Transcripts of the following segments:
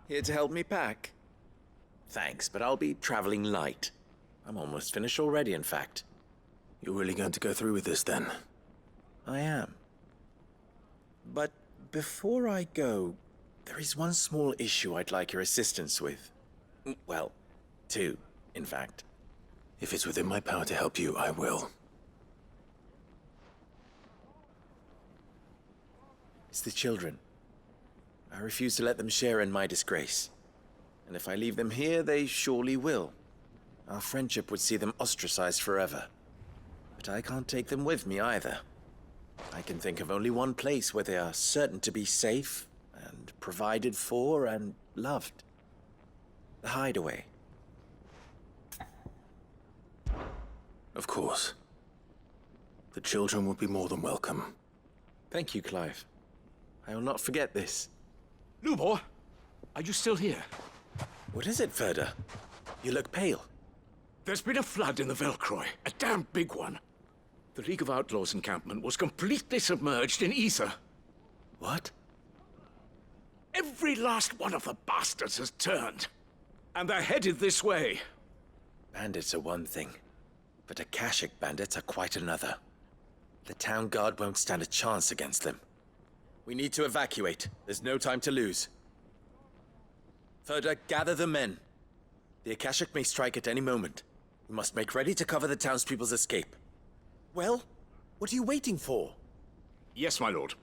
Here to help me pack? Thanks, but I'll be traveling light. I'm almost finished already, in fact. You're really going to go through with this, then? I am. But before I go, there is one small issue I'd like your assistance with. Well, two, in fact. If it's within my power to help you, I will. It's the children. I refuse to let them share in my disgrace. And if I leave them here, they surely will. Our friendship would see them ostracized forever. But I can't take them with me either. I can think of only one place where they are certain to be safe and provided for and loved. The hideaway. Of course. The children would be more than welcome. Thank you, Clive. I will not forget this. Lubor, are you still here? What is it, Ferda? You look pale. There's been a flood in the Velcroy, a damn big one. The League of Outlaws encampment was completely submerged in ether. What? Every last one of the bastards has turned. And they're headed this way. Bandits are one thing, but Akashic bandits are quite another. The town guard won't stand a chance against them. We need to evacuate. There's no time to lose. Ferda, gather the men. The Akashic may strike at any moment. We must make ready to cover the townspeople's escape. Well, what are you waiting for? Yes, my lord.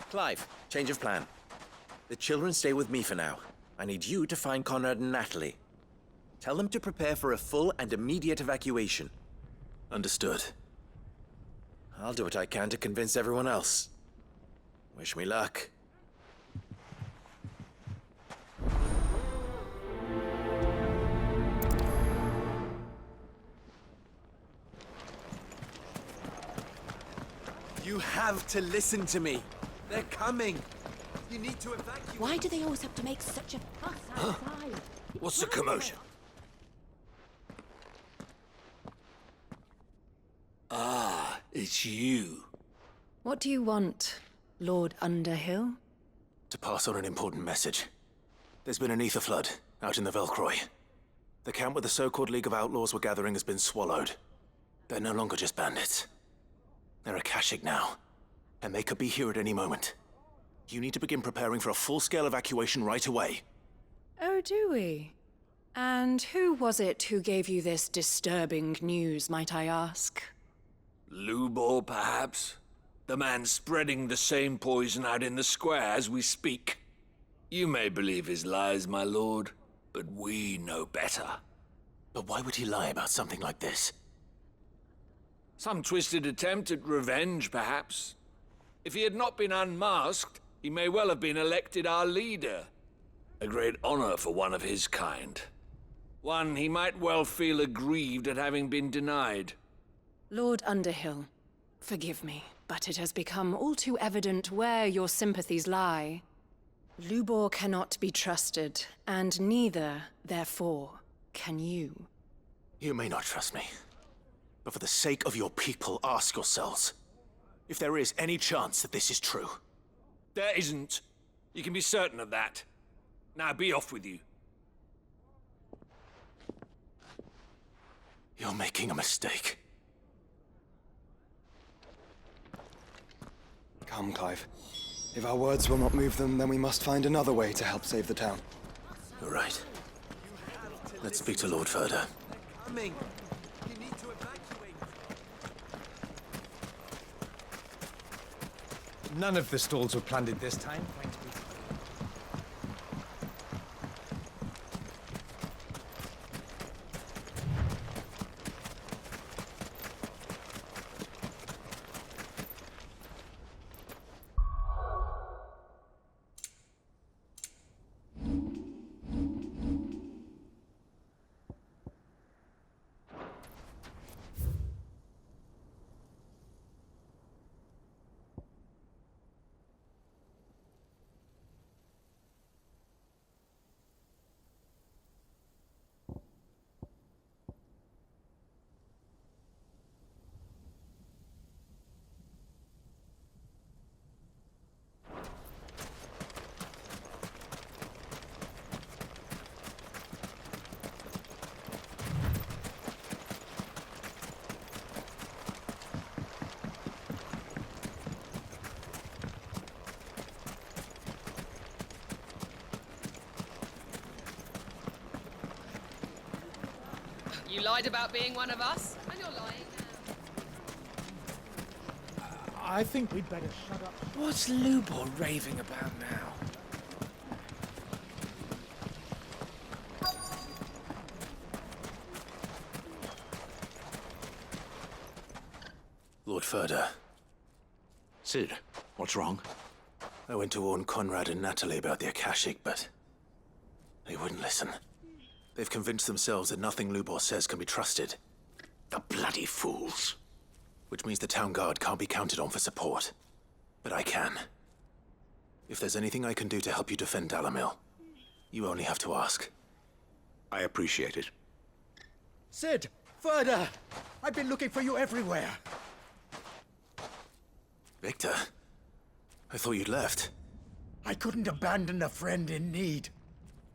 Clive, change of plan. The children stay with me for now. I need you to find Conrad and Natalie. Tell them to prepare for a full and immediate evacuation. Understood. I'll do what I can to convince everyone else. Wish me luck. You have to listen to me. They're coming. You need to evacuate. Why do they always have to make such a fuss outside? What's the commotion? Ah, it's you. What do you want, Lord Underhill? To pass on an important message. There's been an ether flood out in the Velcroy. The camp where the so-called League of Outlaws were gathering has been swallowed. They're no longer just bandits. They're Akashic now, and they could be here at any moment. You need to begin preparing for a full-scale evacuation right away. Oh, do we? And who was it who gave you this disturbing news, might I ask? Lubor, perhaps? The man spreading the same poison out in the square as we speak. You may believe his lies, my lord, but we know better. But why would he lie about something like this? Some twisted attempt at revenge, perhaps. If he had not been unmasked, he may well have been elected our leader. A great honor for one of his kind. One he might well feel aggrieved at having been denied. Lord Underhill, forgive me, but it has become all too evident where your sympathies lie. Lubor cannot be trusted, and neither, therefore, can you. You may not trust me, but for the sake of your people, ask yourselves if there is any chance that this is true. There isn't. You can be certain of that. Now be off with you. You're making a mistake. Come, Clive. If our words will not move them, then we must find another way to help save the town. You're right. Let's speak to Lord Ferda. Coming. You need to evacuate. None of the stalls were planted this time, thanks be to You lied about being one of us, and you're lying now. I think we'd better shut up. What's Lubor raving about now? Lord Furder, Sid, what's wrong? I went to warn Conrad and Natalie about the Akashic, but they wouldn't listen. They've convinced themselves that nothing Lubor says can be trusted. The bloody fools. Which means the town guard can't be counted on for support. But I can. If there's anything I can do to help you defend Dalamil, you only have to ask. I appreciate it. Sid! Further! I've been looking for you everywhere. Victor? I thought you'd left. I couldn't abandon a friend in need.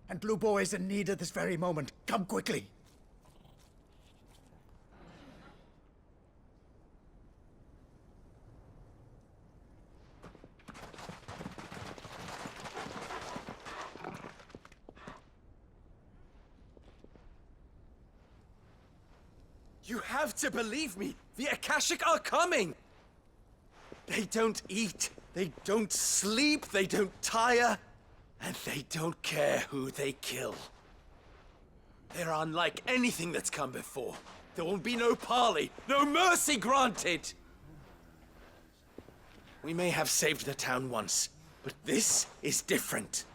And Lubor is in need at this very moment. Come quickly. You have to believe me. The Akashic are coming. They don't eat, they don't sleep, they don't tire, and they don't care who they kill. They're unlike anything that's come before. There will be no parley, no mercy granted. We may have saved the town once, but this is different.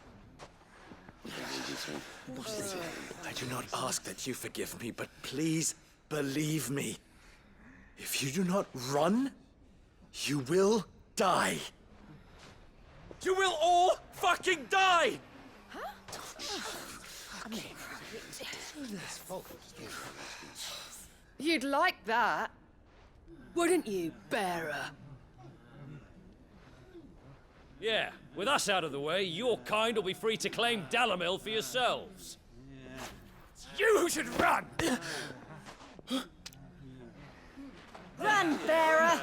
I do not ask that you forgive me, but please believe me. If you do not run, you will die. You will all fucking die! You'd like that, wouldn't you, bearer? Yeah, with us out of the way, your kind will be free to claim Dalamil for yourselves. You should run! Run, bearer!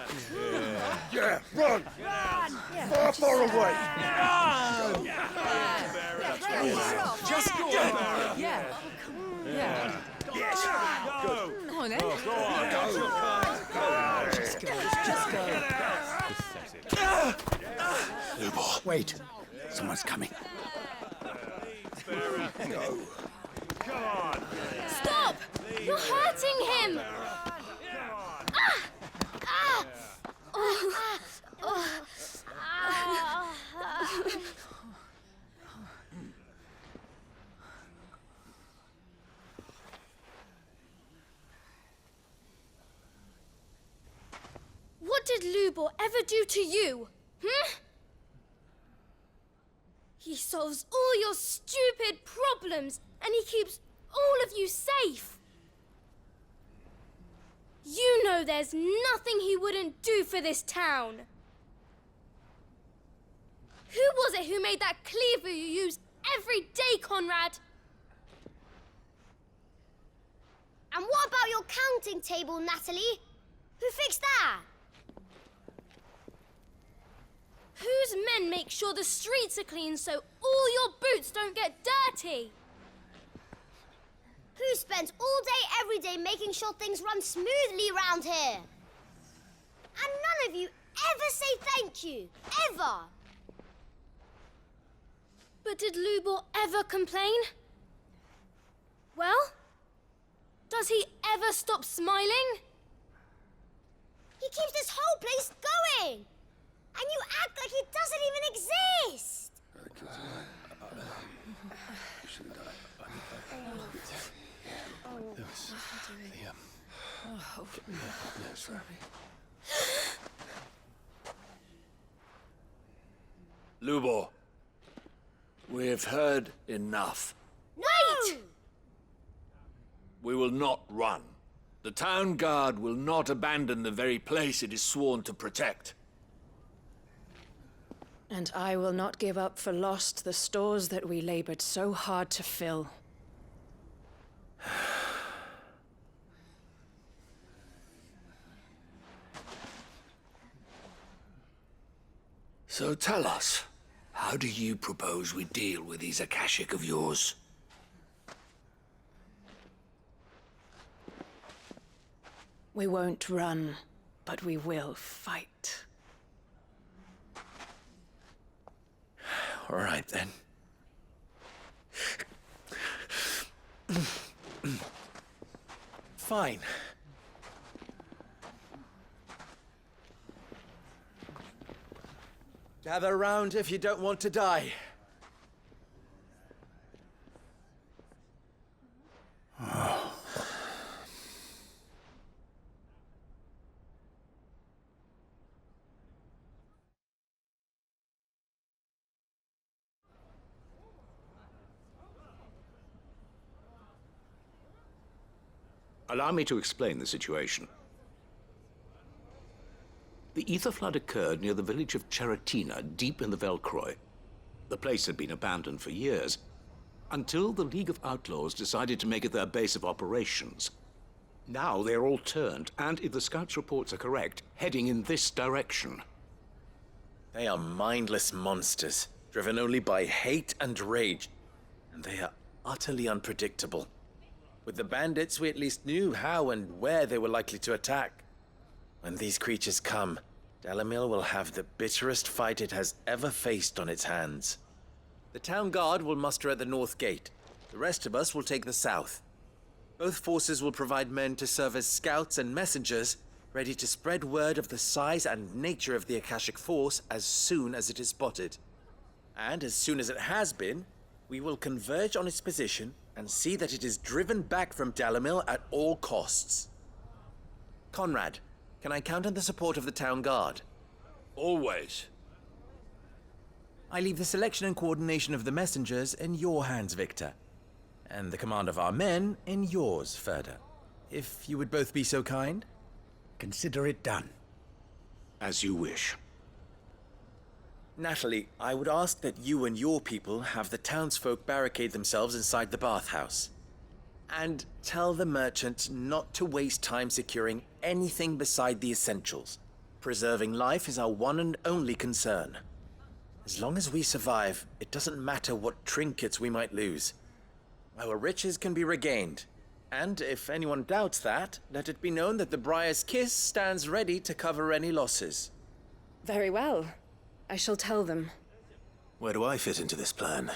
Yeah, run! Far, far away! Just go! Yeah. Yeah. Go! Come on, then. Just go. Lubor, wait. Someone's coming. Stop! You're hurting him! What did Lubor ever do to you? He solves all your stupid problems, and he keeps all of you safe. You know there's nothing he wouldn't do for this town. Who was it who made that cleaver you use every day, Conrad? And what about your counting table, Natalie? Who fixed that? Whose men make sure the streets are clean so all your boots don't get dirty? Who spends all day, every day making sure things run smoothly around here? And none of you ever say thank you, ever. But did Lubor ever complain? Well, does he ever stop smiling? He keeps this whole place going. And you act like he doesn't even exist! Lubor, we have heard enough. Wait! We will not run. The town guard will not abandon the very place it is sworn to protect. And I will not give up for lost the stores that we labored so hard to fill. So tell us, how do you propose we deal with these Akashic of yours? We won't run, but we will fight. All right, then. Fine. Gather round if you don't want to die. Allow me to explain the situation. The ether flood occurred near the village of Cheratina, deep in the Velcroy. The place had been abandoned for years, until the League of Outlaws decided to make it their base of operations. Now they're all turned, and if the scouts' reports are correct, heading in this direction. They are mindless monsters, driven only by hate and rage, and they are utterly unpredictable. With the bandits, we at least knew how and where they were likely to attack. When these creatures come, Dalamil will have the bitterest fight it has ever faced on its hands. The town guard will muster at the north gate. The rest of us will take the south. Both forces will provide men to serve as scouts and messengers, ready to spread word of the size and nature of the Akashic force as soon as it is spotted. And as soon as it has been, we will converge on its position and see that it is driven back from Dalamil at all costs. Conrad, can I count on the support of the town guard? Always. I leave the selection and coordination of the messengers in your hands, Victor. And the command of our men in yours, Ferda. If you would both be so kind. Consider it done. As you wish. Natalie, I would ask that you and your people have the townsfolk barricade themselves inside the bathhouse. And tell the merchant not to waste time securing anything beside the essentials. Preserving life is our one and only concern. As long as we survive, it doesn't matter what trinkets we might lose. Our riches can be regained. And if anyone doubts that, let it be known that the Briar's Kiss stands ready to cover any losses. Very well. I shall tell them. Where do I fit into this plan?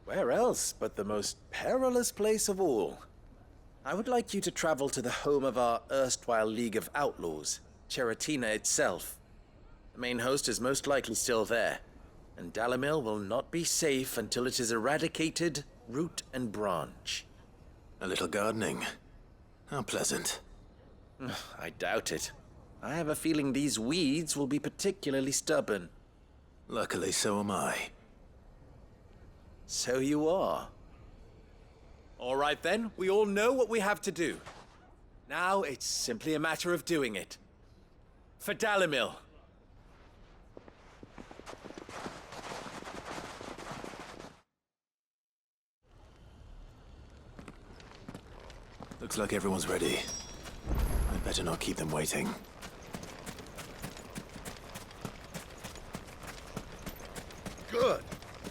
Where else but the most perilous place of all? I would like you to travel to the home of our erstwhile League of Outlaws, Cheratina itself. The main host is most likely still there, and Dalamil will not be safe until it is eradicated, root and branch. A little gardening. How pleasant. I doubt it. I have a feeling these weeds will be particularly stubborn. Luckily, so am I. So you are. All right then, we all know what we have to do. Now it's simply a matter of doing it. For Dalamil. Looks like everyone's ready. I'd better not keep them waiting. Good.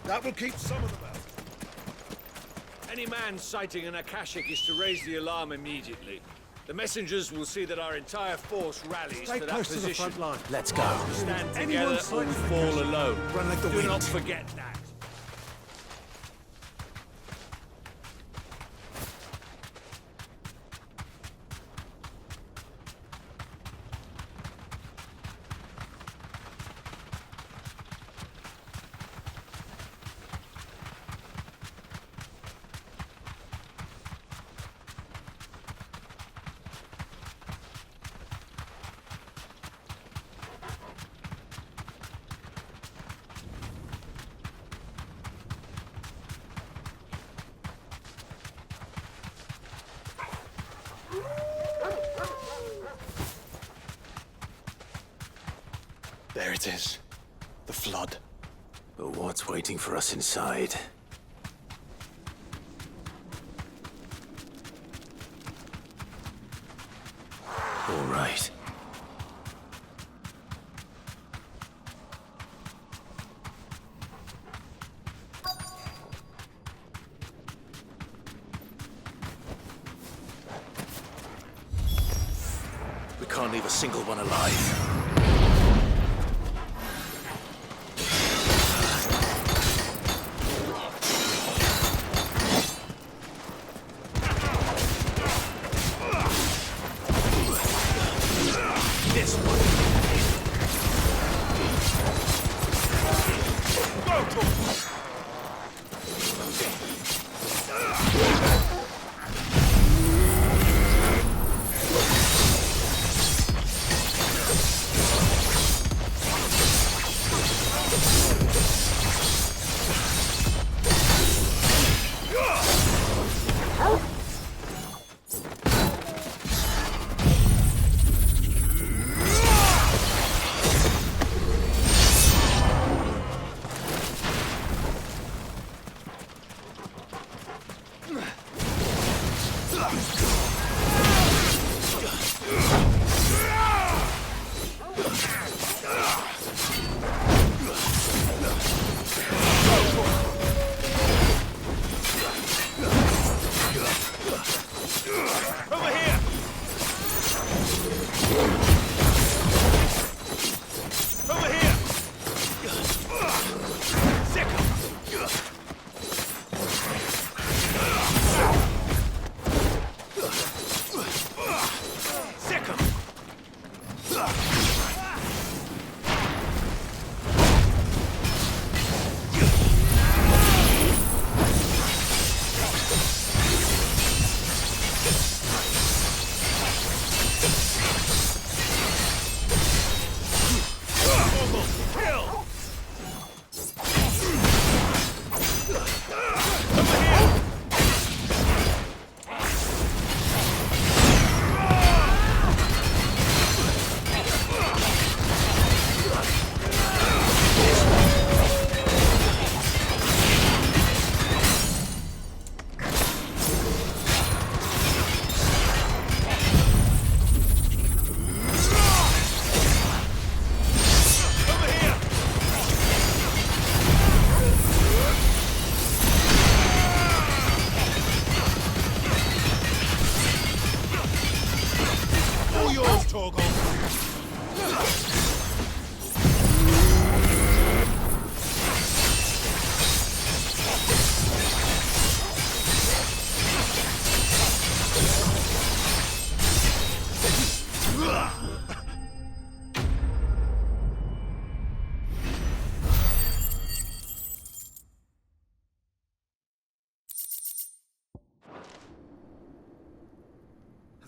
That will keep some of them out. Any man sighting an Akashic is to raise the alarm immediately. The messengers will see that our entire force rallies Stay to that close to the position. front line. Let's go. Stand Anyone together or sighting fall Akashic, alone. run like the Do wind. not forget that. There it is. The flood. But what's waiting for us inside? All right. can't leave a single one alive.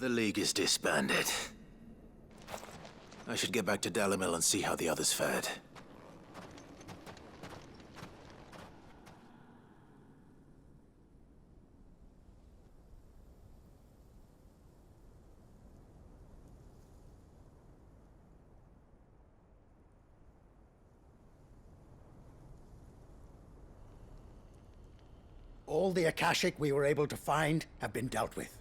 The League is disbanded. I should get back to Dalimil and see how the others fared. All the Akashic we were able to find have been dealt with.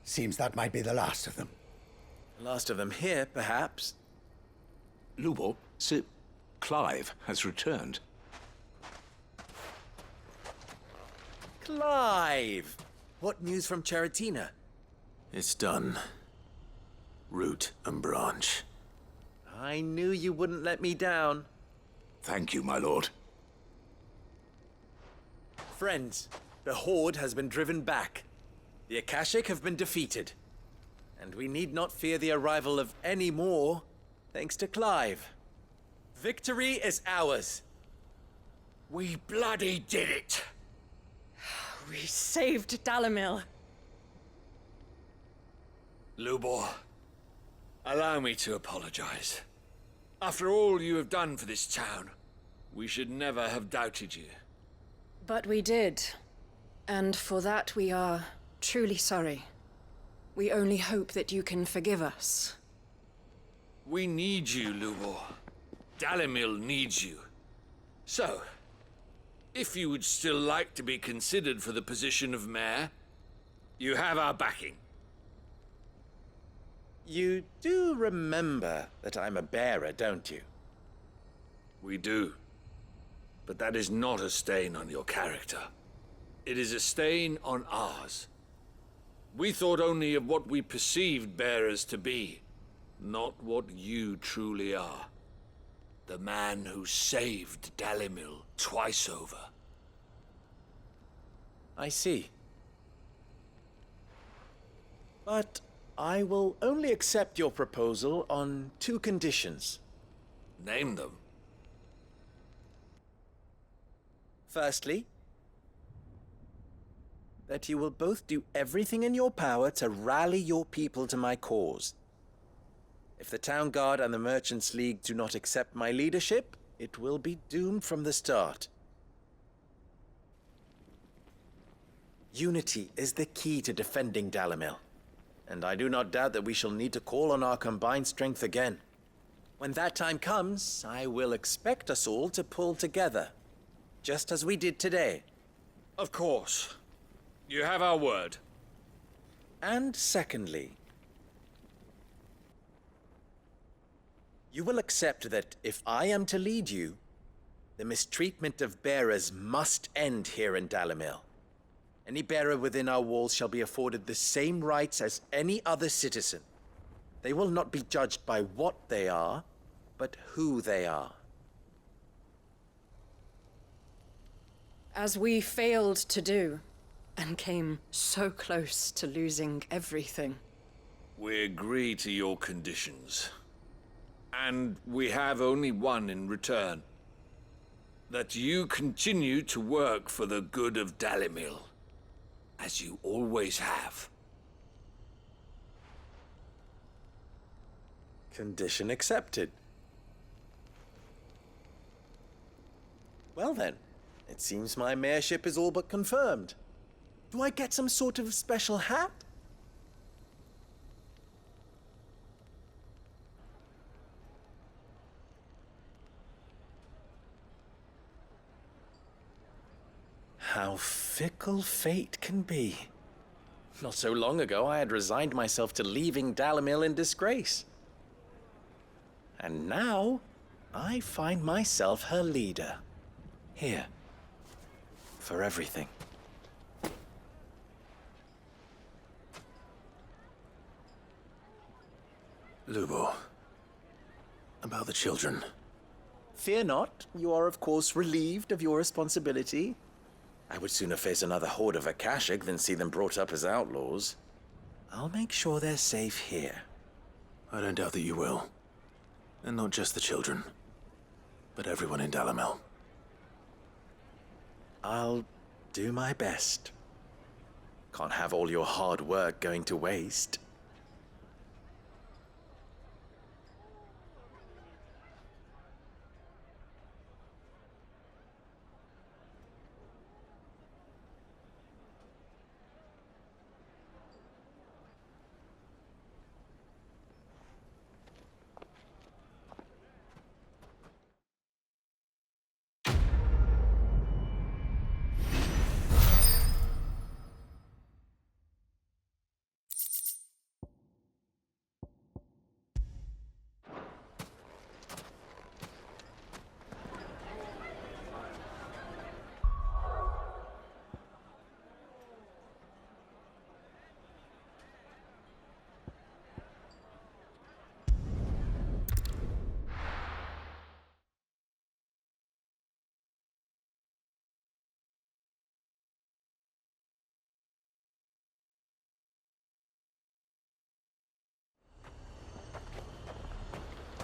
Seems that might be the last of them. Last of them here, perhaps. Lubor, Sir Clive has returned. Clive! What news from Charatina? It's done. Root and branch. I knew you wouldn't let me down. Thank you, my lord. Friends, the Horde has been driven back. The Akashic have been defeated. And we need not fear the arrival of any more, thanks to Clive. Victory is ours. We bloody did it! We saved Dalimil. Lubor, allow me to apologize. After all you have done for this town, we should never have doubted you. But we did. And for that we are truly sorry. We only hope that you can forgive us. We need you, Lubor. Dalimil needs you. So, if you would still like to be considered for the position of mayor, you have our backing. You do remember that I'm a bearer, don't you? We do. But that is not a stain on your character. It is a stain on ours. We thought only of what we perceived bearers to be. Not what you truly are. The man who saved Dalimil twice over. I see. But I will only accept your proposal on 2 conditions. Name them. Firstly, that you will both do everything in your power to rally your people to my cause. If the Town Guard and the Merchants League do not accept my leadership, it will be doomed from the start. Unity is the key to defending Dalimil, and I do not doubt that we shall need to call on our combined strength again. When that time comes, I will expect us all to pull together, just as we did today. Of course. You have our word. And secondly, you will accept that if I am to lead you, the mistreatment of bearers must end here in Dalimil. Any bearer within our walls shall be afforded the same rights as any other citizen. They will not be judged by what they are, but who they are. As we failed to do, and came so close to losing everything. We agree to your conditions. And we have only one in return. That you continue to work for the good of Dalimil, as you always have. Condition accepted. Well then, it seems my mayorship is all but confirmed. Do I get some sort of special hat? How fickle fate can be. Not so long ago, I had resigned myself to leaving Dalimil in disgrace. And now, I find myself her leader. Here. For everything. Lubor. About the children. Fear not. You are, of course, relieved of your responsibility. I would sooner face another horde of Akashic than see them brought up as outlaws. I'll make sure they're safe here. I don't doubt that you will. And not just the children, but everyone in Dalimil. I'll do my best. Can't have all your hard work going to waste.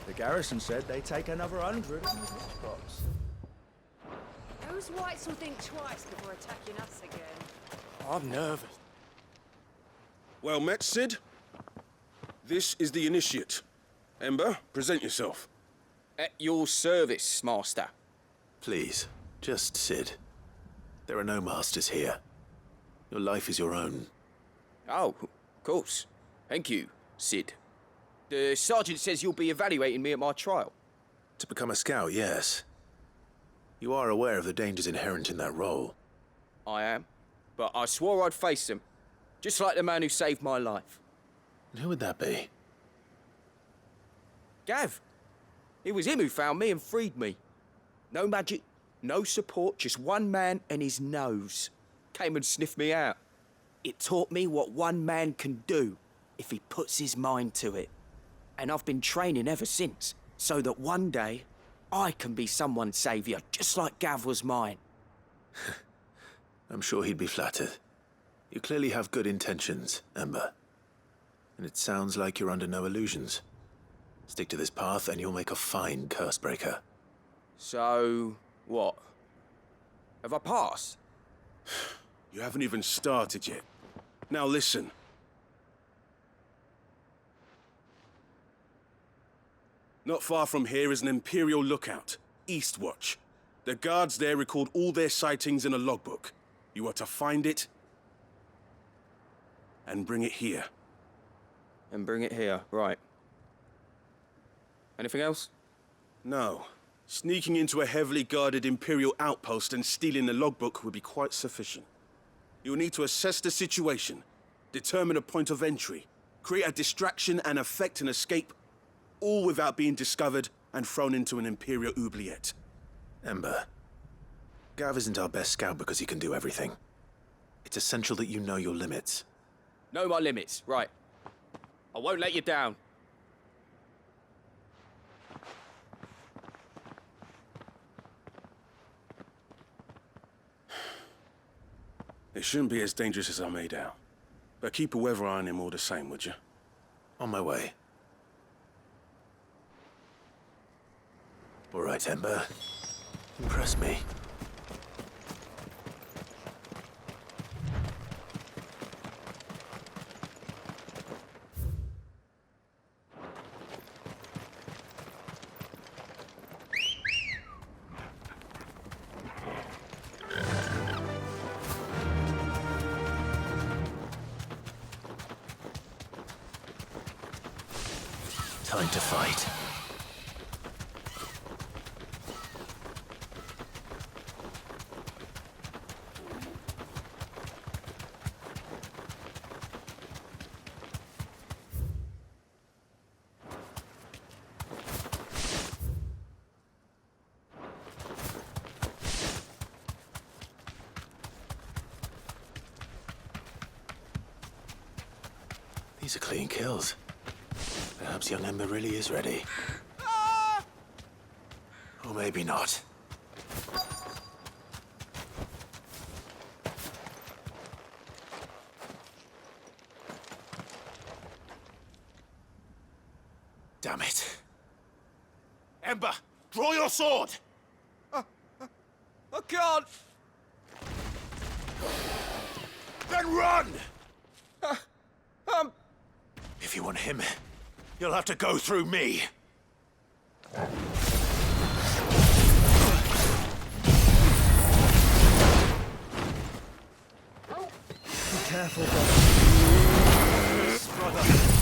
The garrison said they'd take another 100 on the crops. Those whites will think twice before attacking us again. I'm nervous. Well met, Sid. This is the initiate. Ember, present yourself. At your service, Master. Please, just Sid. There are no masters here. Your life is your own. Oh, of course. Thank you, Sid. The sergeant says you'll be evaluating me at my trial. To become a scout, yes. You are aware of the dangers inherent in that role. I am. But I swore I'd face them. Just like the man who saved my life. And who would that be? Gav. It was him who found me and freed me. No magic, no support, just one man and his nose. Came and sniffed me out. It taught me what one man can do if he puts his mind to it. And I've been training ever since, so that one day I can be someone's saviour, just like Gav was mine. I'm sure he'd be flattered. You clearly have good intentions, Ember. And it sounds like you're under no illusions. Stick to this path and you'll make a fine Cursebreaker. So, what? Have I passed? You haven't even started yet. Now listen. Not far from here is an Imperial lookout, Eastwatch. The guards there record all their sightings in a logbook. You are to find it and bring it here. And bring it here, right. Anything else? No. Sneaking into a heavily guarded Imperial outpost and stealing the logbook would be quite sufficient. You'll need to assess the situation, determine a point of entry, create a distraction and effect an escape, all without being discovered and thrown into an Imperial oubliette. Ember, Gav isn't our best scout because he can do everything. It's essential that you know your limits. Know my limits, right. I won't let you down. It shouldn't be as dangerous as I made out. But keep a weather eye on him all the same, would you? On my way. All right, Ember. Impress me. Time to fight. These are clean kills. Perhaps young Ember really is ready. Or maybe not. Damn it. Ember, draw your sword! I can't! Then run! If you want him, you'll have to go through me. Be careful, brother.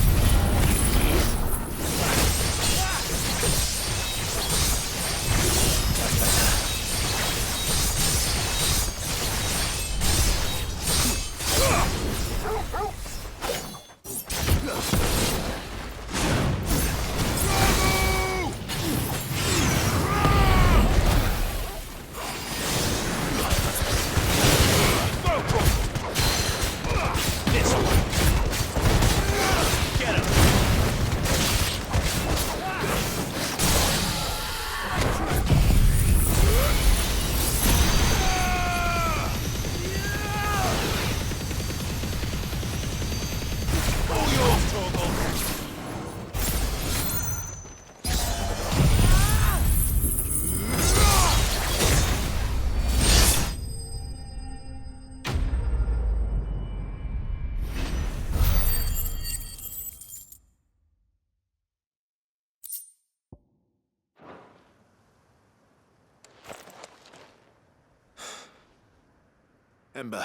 Ember,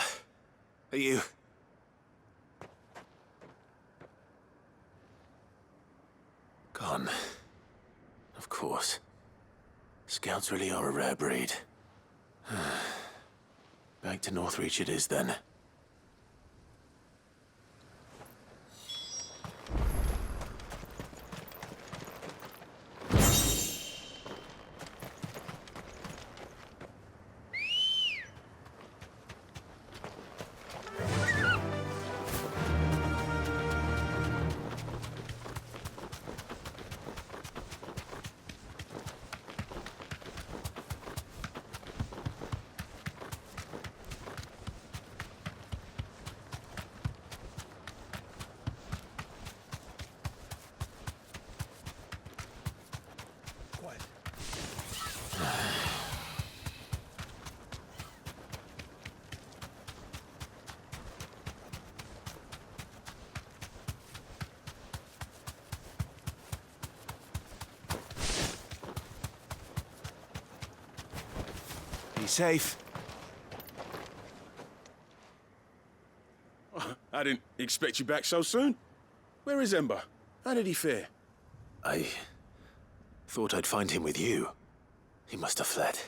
are you... Gone. Of course. Scouts really are a rare breed. Back to Northreach it is then. Be safe. I didn't expect you back so soon. Where is Ember? How did he fare? I thought I'd find him with you. He must have fled.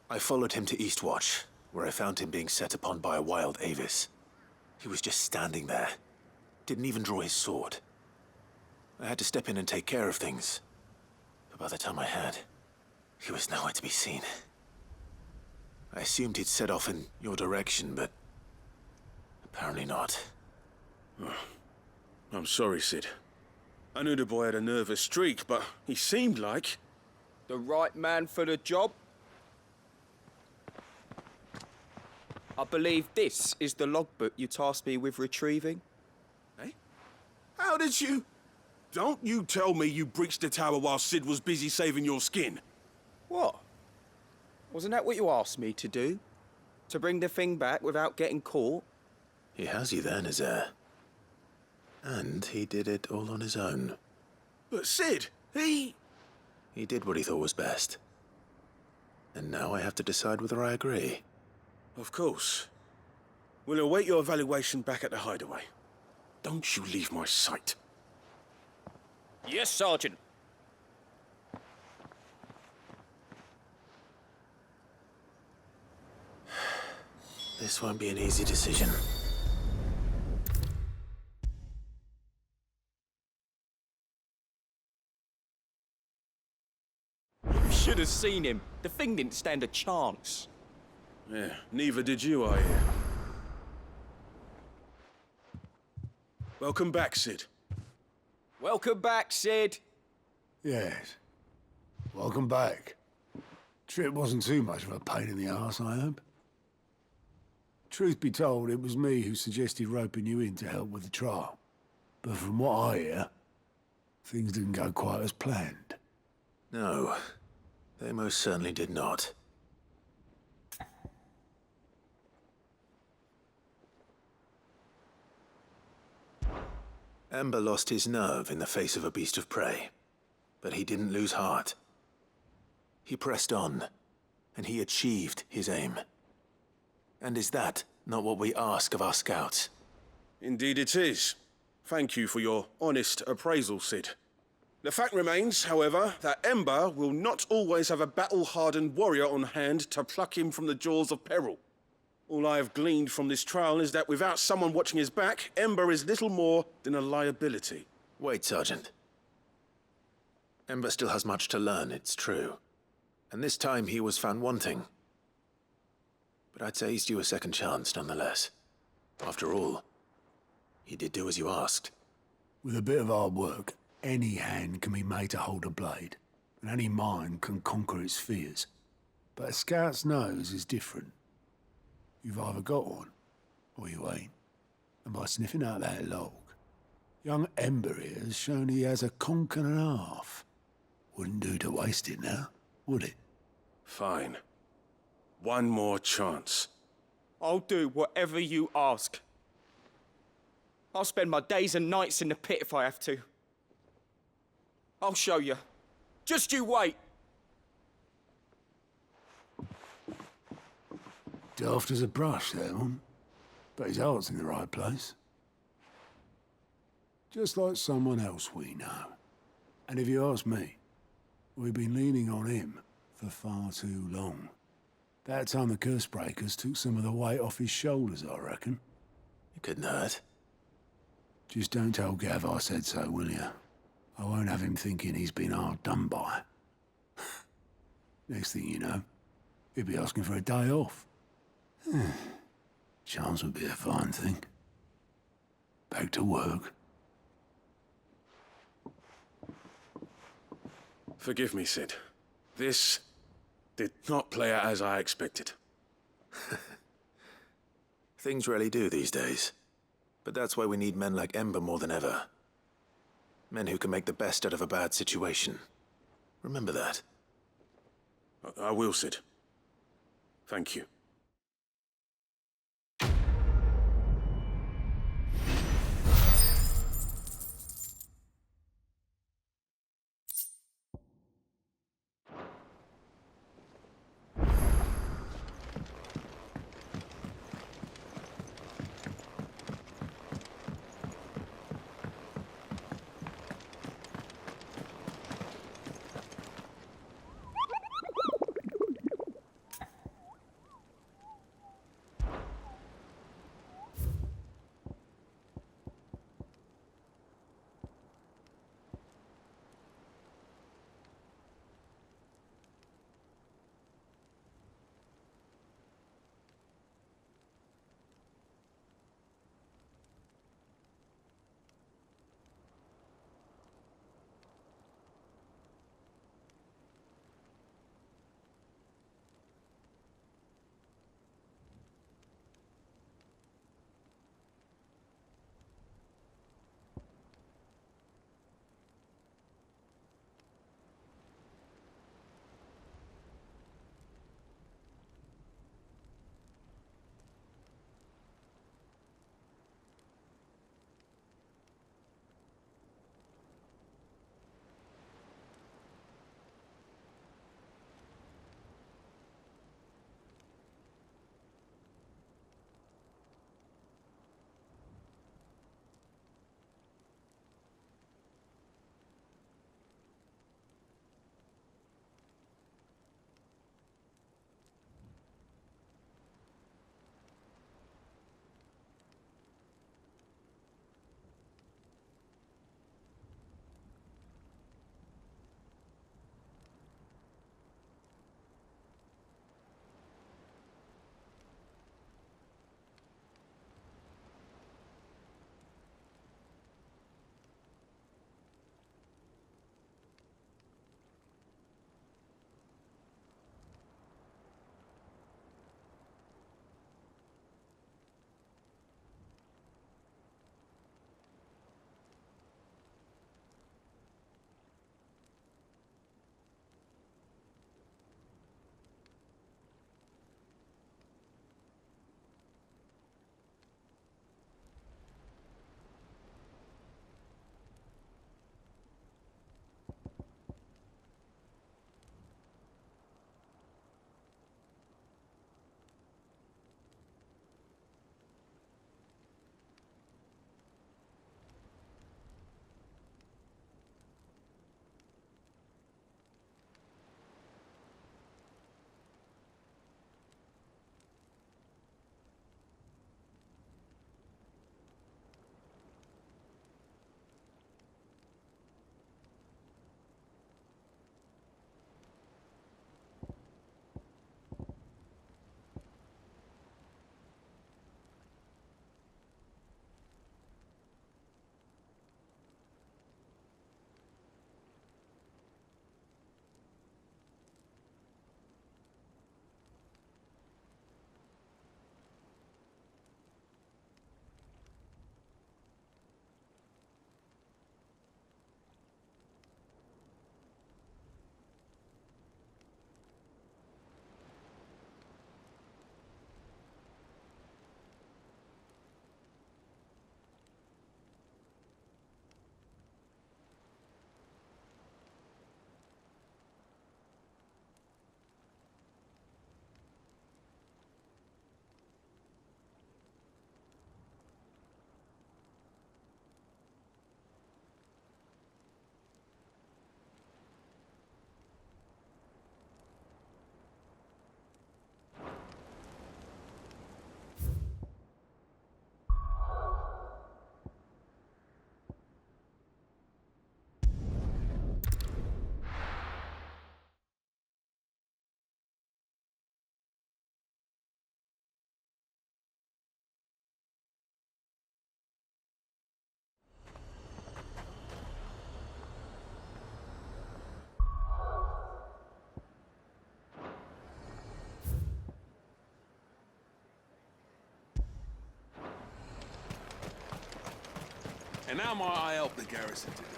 I followed him to Eastwatch, where I found him being set upon by a wild Avis. He was just standing there. Didn't even draw his sword. I had to step in and take care of things. But by the time I had, he was nowhere to be seen. I assumed he'd set off in your direction, but apparently not. I'm sorry, Sid. I knew the boy had a nervous streak, but he seemed like... The right man for the job? I believe this is the logbook you tasked me with retrieving. Eh? How did you... Don't you tell me you breached the tower while Sid was busy saving your skin. What? Wasn't that what you asked me to do? To bring the thing back without getting caught? He has you there, Nazaire. And he did it all on his own. But Sid, he did what he thought was best. And now I have to decide whether I agree. Of course. We'll await your evaluation back at the hideaway. Don't you leave my sight. Yes, Sergeant. This won't be an easy decision. You should have seen him. The thing didn't stand a chance. Yeah, neither did you, I hear. Welcome back, Sid. Welcome back, Sid. Yes. Welcome back. Trip wasn't too much of a pain in the arse, I hope. Truth be told, it was me who suggested roping you in to help with the trial. But from what I hear, things didn't go quite as planned. No, they most certainly did not. Ember lost his nerve in the face of a beast of prey, but he didn't lose heart. He pressed on, and he achieved his aim. And is that not what we ask of our scouts? Indeed it is. Thank you for your honest appraisal, Sid. The fact remains, however, that Ember will not always have a battle-hardened warrior on hand to pluck him from the jaws of peril. All I have gleaned from this trial is that without someone watching his back, Ember is little more than a liability. Wait, Sergeant. Ember still has much to learn, it's true. And this time he was found wanting. But I'd say he's due a second chance, nonetheless. After all, he did do as you asked. With a bit of hard work, any hand can be made to hold a blade, and any mind can conquer its fears. But a scout's nose is different. You've either got one, or you ain't. And by sniffing out that log, young Ember here has shown he has a conch and a half. Wouldn't do to waste it now, would it? Fine. One more chance. I'll do whatever you ask. I'll spend my days and nights in the pit if I have to. I'll show you. Just you wait. Daft as a brush, that one. But his heart's in the right place. Just like someone else we know. And if you ask me, we've been leaning on him for far too long. That time the curse breakers took some of the weight off his shoulders, I reckon. It couldn't hurt. Just don't tell Gav I said so, will you? I won't have him thinking he's been hard done by. Next thing you know, he'll be asking for a day off. Chance would be a fine thing. Back to work. Forgive me, Sid. This did not play out as I expected. Things rarely do these days. But that's why we need men like Ember more than ever. Men who can make the best out of a bad situation. Remember that. I will, Sid. Thank you. And how might I help the garrison today?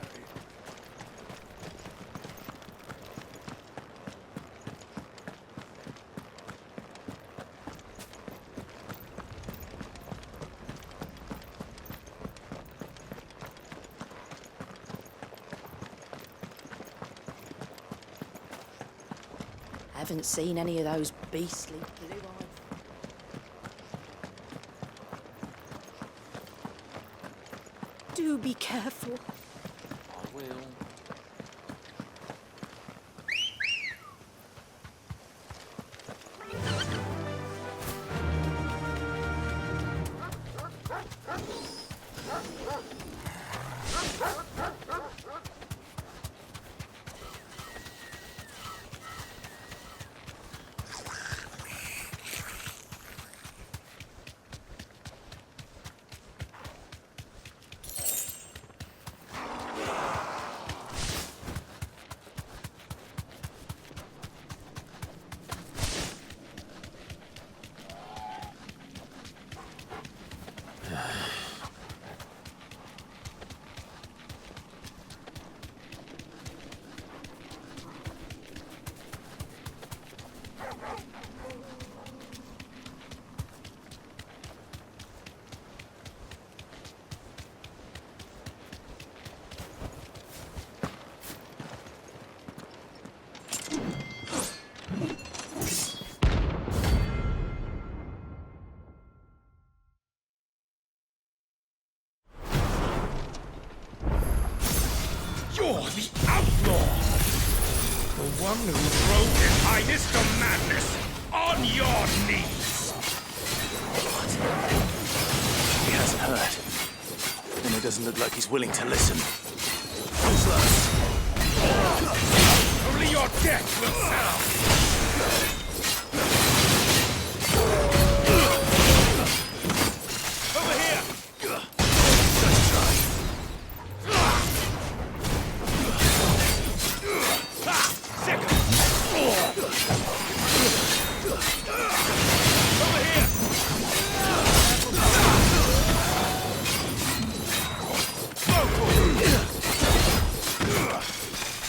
Haven't seen any of those beastly blue-eyed... Do be careful. I will. You're the outlaw! The one who drove His Highness to madness on your knees! He hasn't heard. And it doesn't look like he's willing to listen. Who's left? Only your death will settle! Over here! Let's try.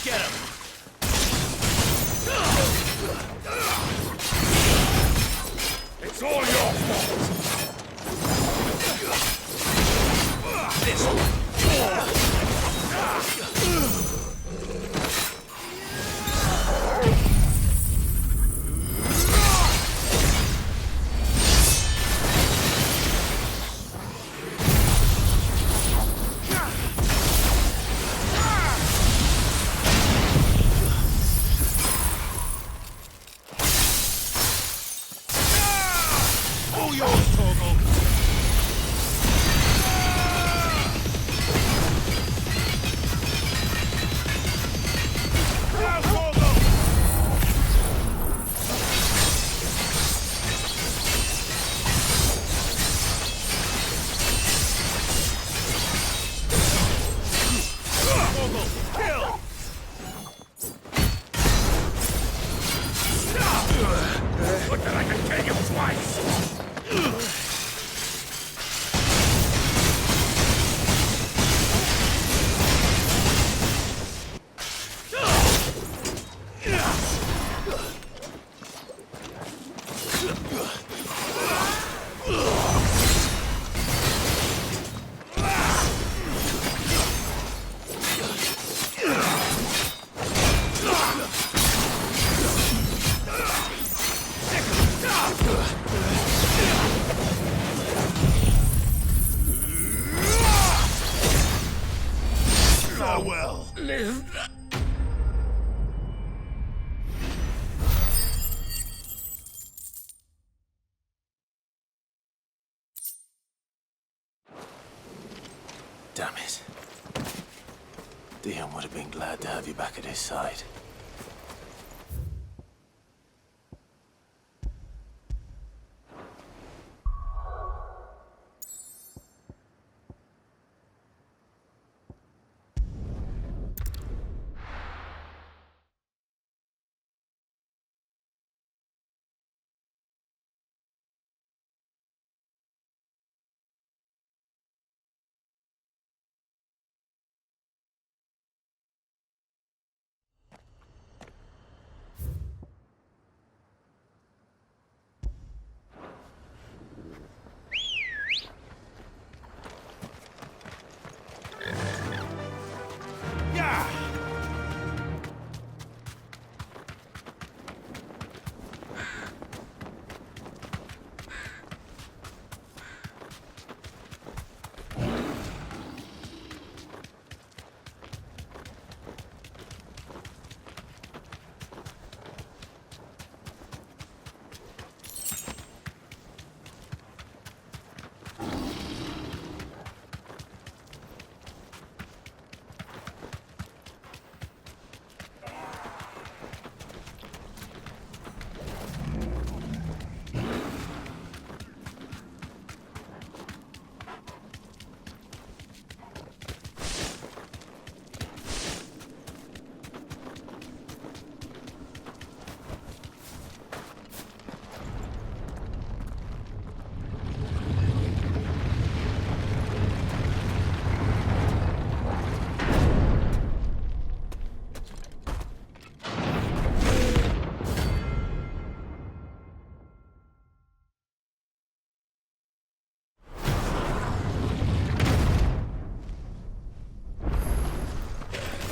Get him! It's all your fault! This all yours, Torgal! Now, Torgal! Torgal, kill! Look that I can kill you twice! Farewell. Live. Damn it. Dion would have been glad to have you back at his side.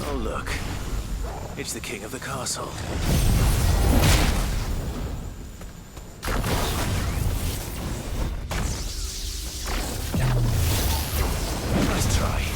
Oh, look. It's the king of the castle. Nice try.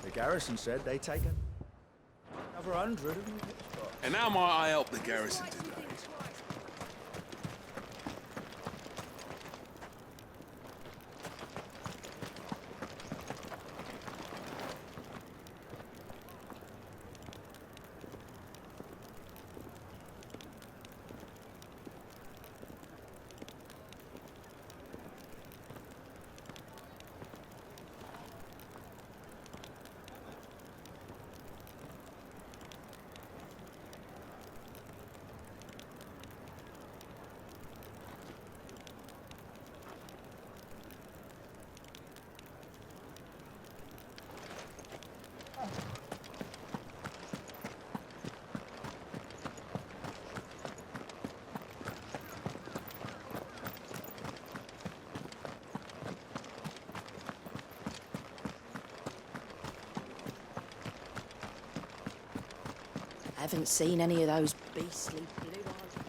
The garrison said they'd take another 100 of you. And how might I help the garrison today? I haven't seen any of those beastly blue eyes.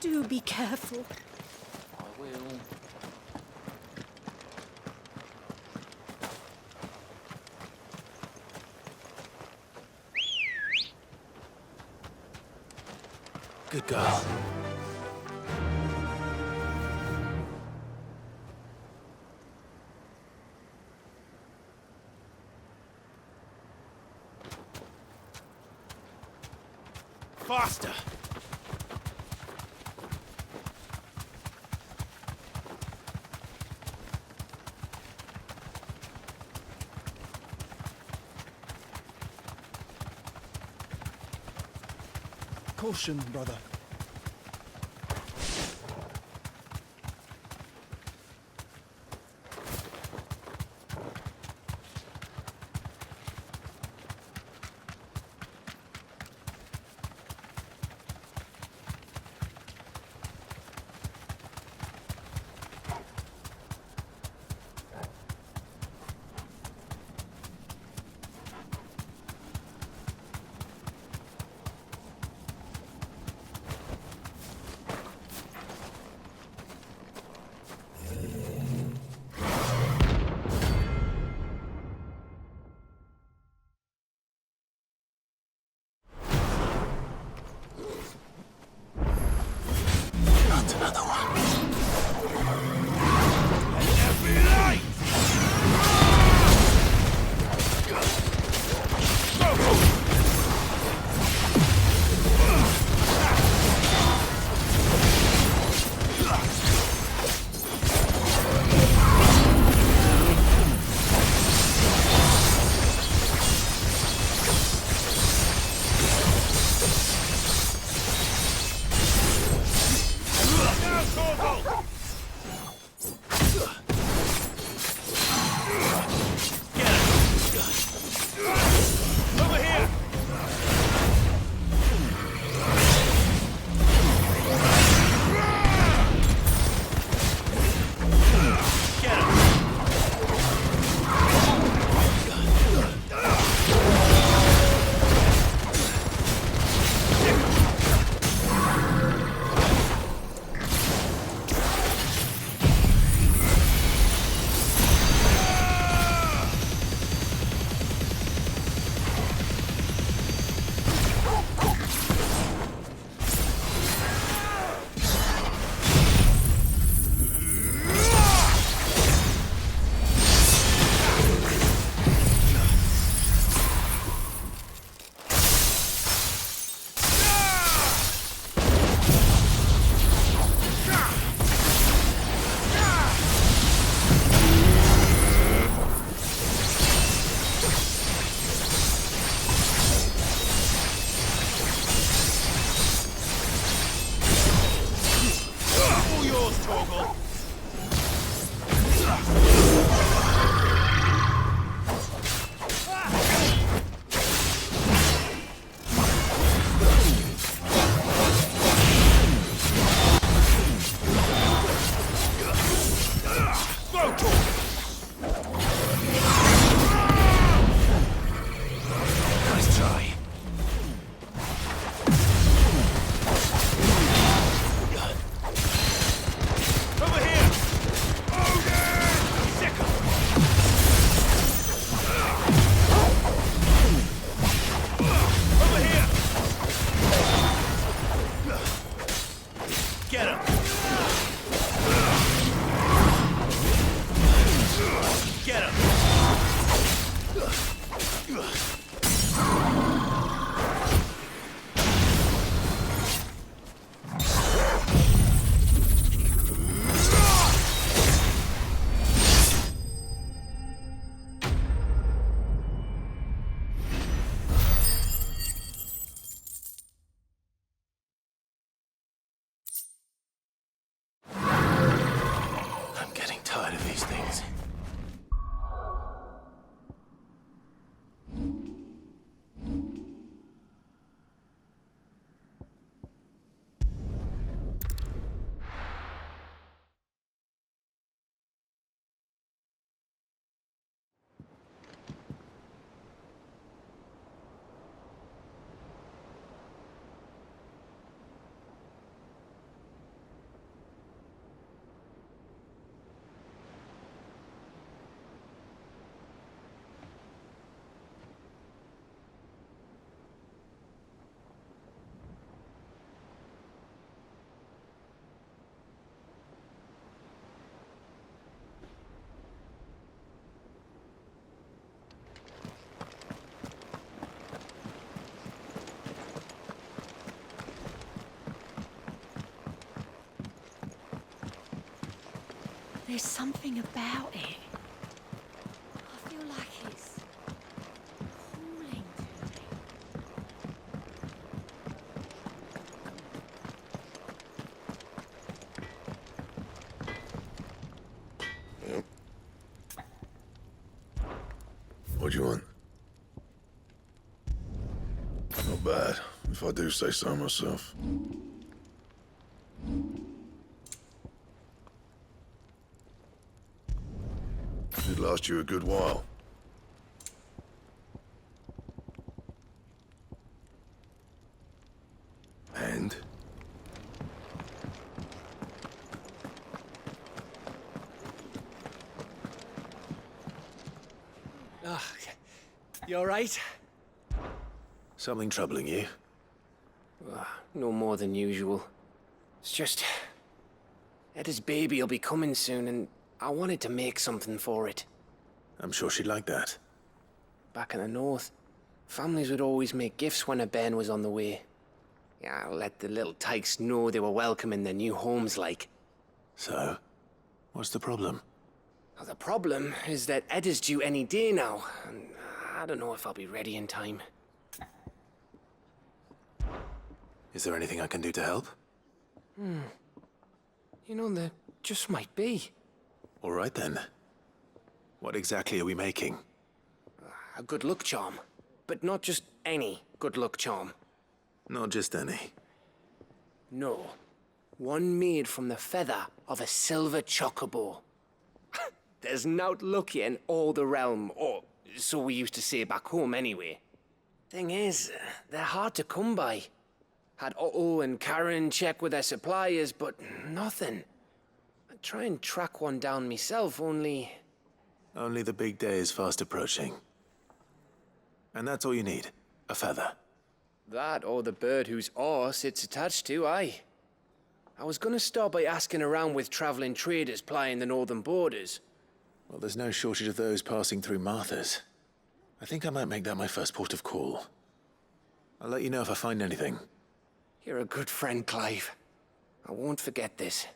Do be careful. I will. Good girl. Faster! Caution, brother. Another one. Get him! I'm getting tired of these things. There's something about it. I feel like it's calling to me. Yep. What do you want? Not bad, if I do say so myself. Should last you a good while. And? You all right? Something troubling you? No more than usual. It's just... Etta's baby will be coming soon, and I wanted to make something for it. I'm sure she'd like that. Back in the north, families would always make gifts when a bairn was on the way. Yeah, let the little tykes know they were welcome in their new homes, like. So, what's the problem? Well, the problem is that Etta's due any day now, and I don't know if I'll be ready in time. Is there anything I can do to help? You know, there just might be. All right then. What exactly are we making? A good luck charm. But not just any good luck charm. Not just any. No. One made from the feather of a silver chocobo. There's nowt lucky in all the realm, or so we used to say back home anyway. Thing is, they're hard to come by. Had Otto and Karen check with their suppliers, but nothing. I'd try and track one down myself, only... Only the big day is fast approaching. And that's all you need, a feather. That or the bird whose horse it's attached to, aye. I was gonna start by asking around with traveling traders plying the northern borders. Well, there's no shortage of those passing through Martha's. I think I might make that my first port of call. I'll let you know if I find anything. You're a good friend, Clive. I won't forget this.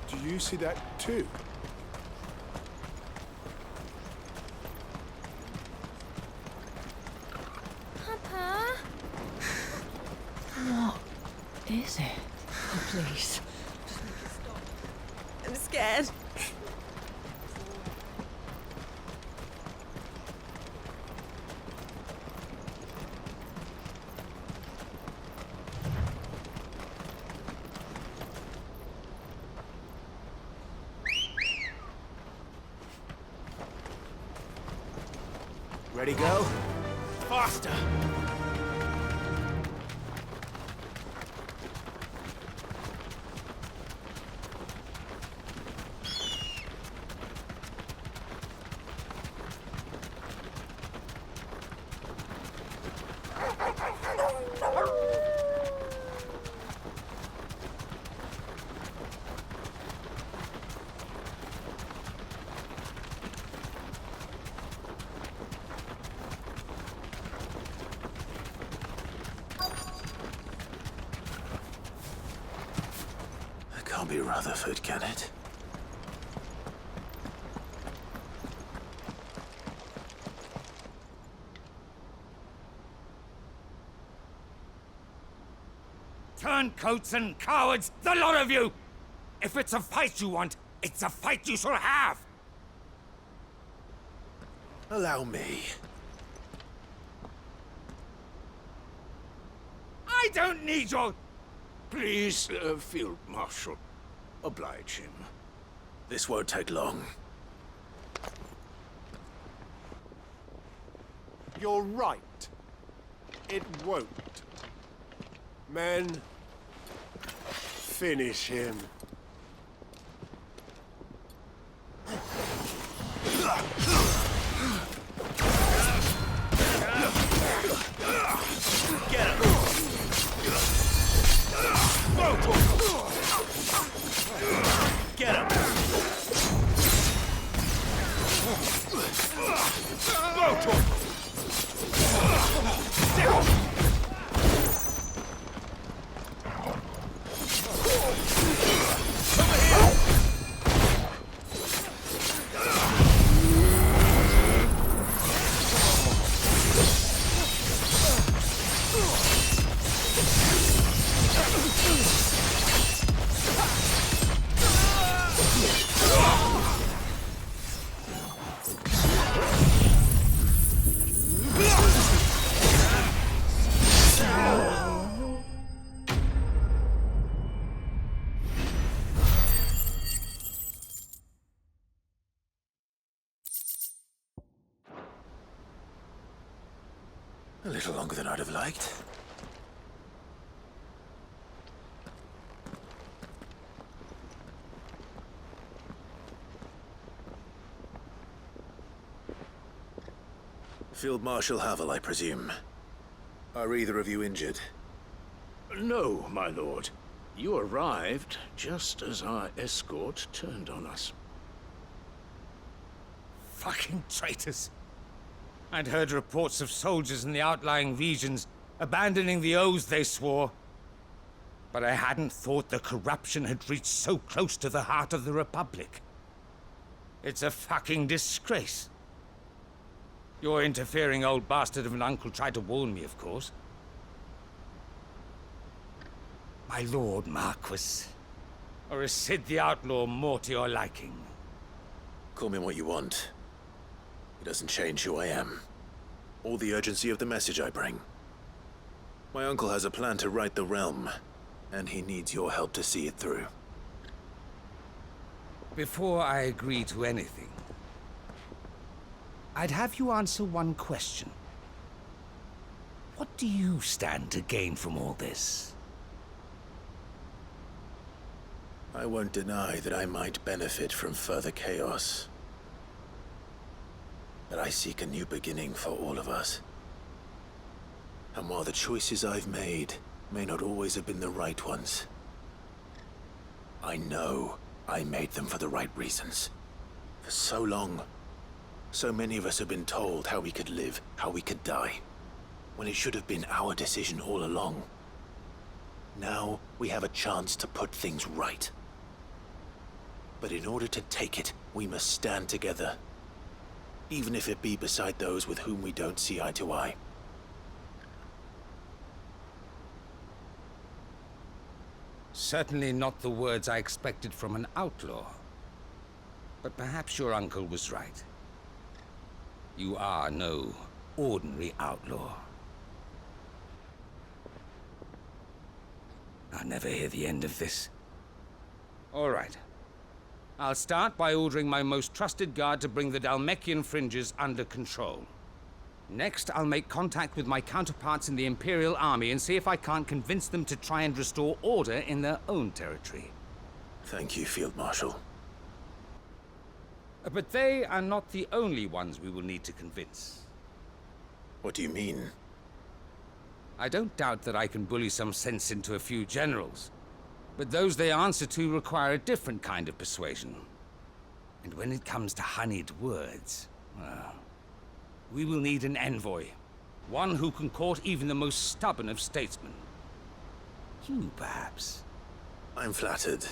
Do you see that too? Papa? What is it? Oh, please. I'm scared. Ready, go? Faster! Can't be Rutherford, can it? Turncoats and cowards, the lot of you! If it's a fight you want, it's a fight you shall have! Allow me. I don't need your... Please, Field Marshal, oblige him. This won't take long. You're right. It won't. Men, finish him. Get him! Get him! A little longer than I'd have liked. Field Marshal Havel, I presume. Are either of you injured? No, my lord. You arrived just as our escort turned on us. Fucking traitors. I'd heard reports of soldiers in the outlying regions abandoning the oaths they swore. But I hadn't thought the corruption had reached so close to the heart of the Republic. It's a fucking disgrace. Your interfering old bastard of an uncle tried to warn me, of course. My lord Marquis. Or is Sid the Outlaw more to your liking? Call me what you want. It doesn't change who I am, or the urgency of the message I bring. My uncle has a plan to right the realm, and he needs your help to see it through. Before I agree to anything, I'd have you answer one question. What do you stand to gain from all this? I won't deny that I might benefit from further chaos. But I seek a new beginning for all of us. And while the choices I've made may not always have been the right ones, I know I made them for the right reasons. For so long, so many of us have been told how we could live, how we could die, when it should have been our decision all along. Now we have a chance to put things right. But in order to take it, we must stand together. Even if it be beside those with whom we don't see eye to eye. Certainly not the words I expected from an outlaw. But perhaps your uncle was right. You are no ordinary outlaw. I'll never hear the end of this. All right. I'll start by ordering my most trusted guard to bring the Dalmekian fringes under control. Next, I'll make contact with my counterparts in the Imperial Army and see if I can't convince them to try and restore order in their own territory. Thank you, Field Marshal. But they are not the only ones we will need to convince. What do you mean? I don't doubt that I can bully some sense into a few generals, but those they answer to require a different kind of persuasion. And when it comes to honeyed words, well, we will need an envoy. One who can court even the most stubborn of statesmen. You, perhaps. I'm flattered.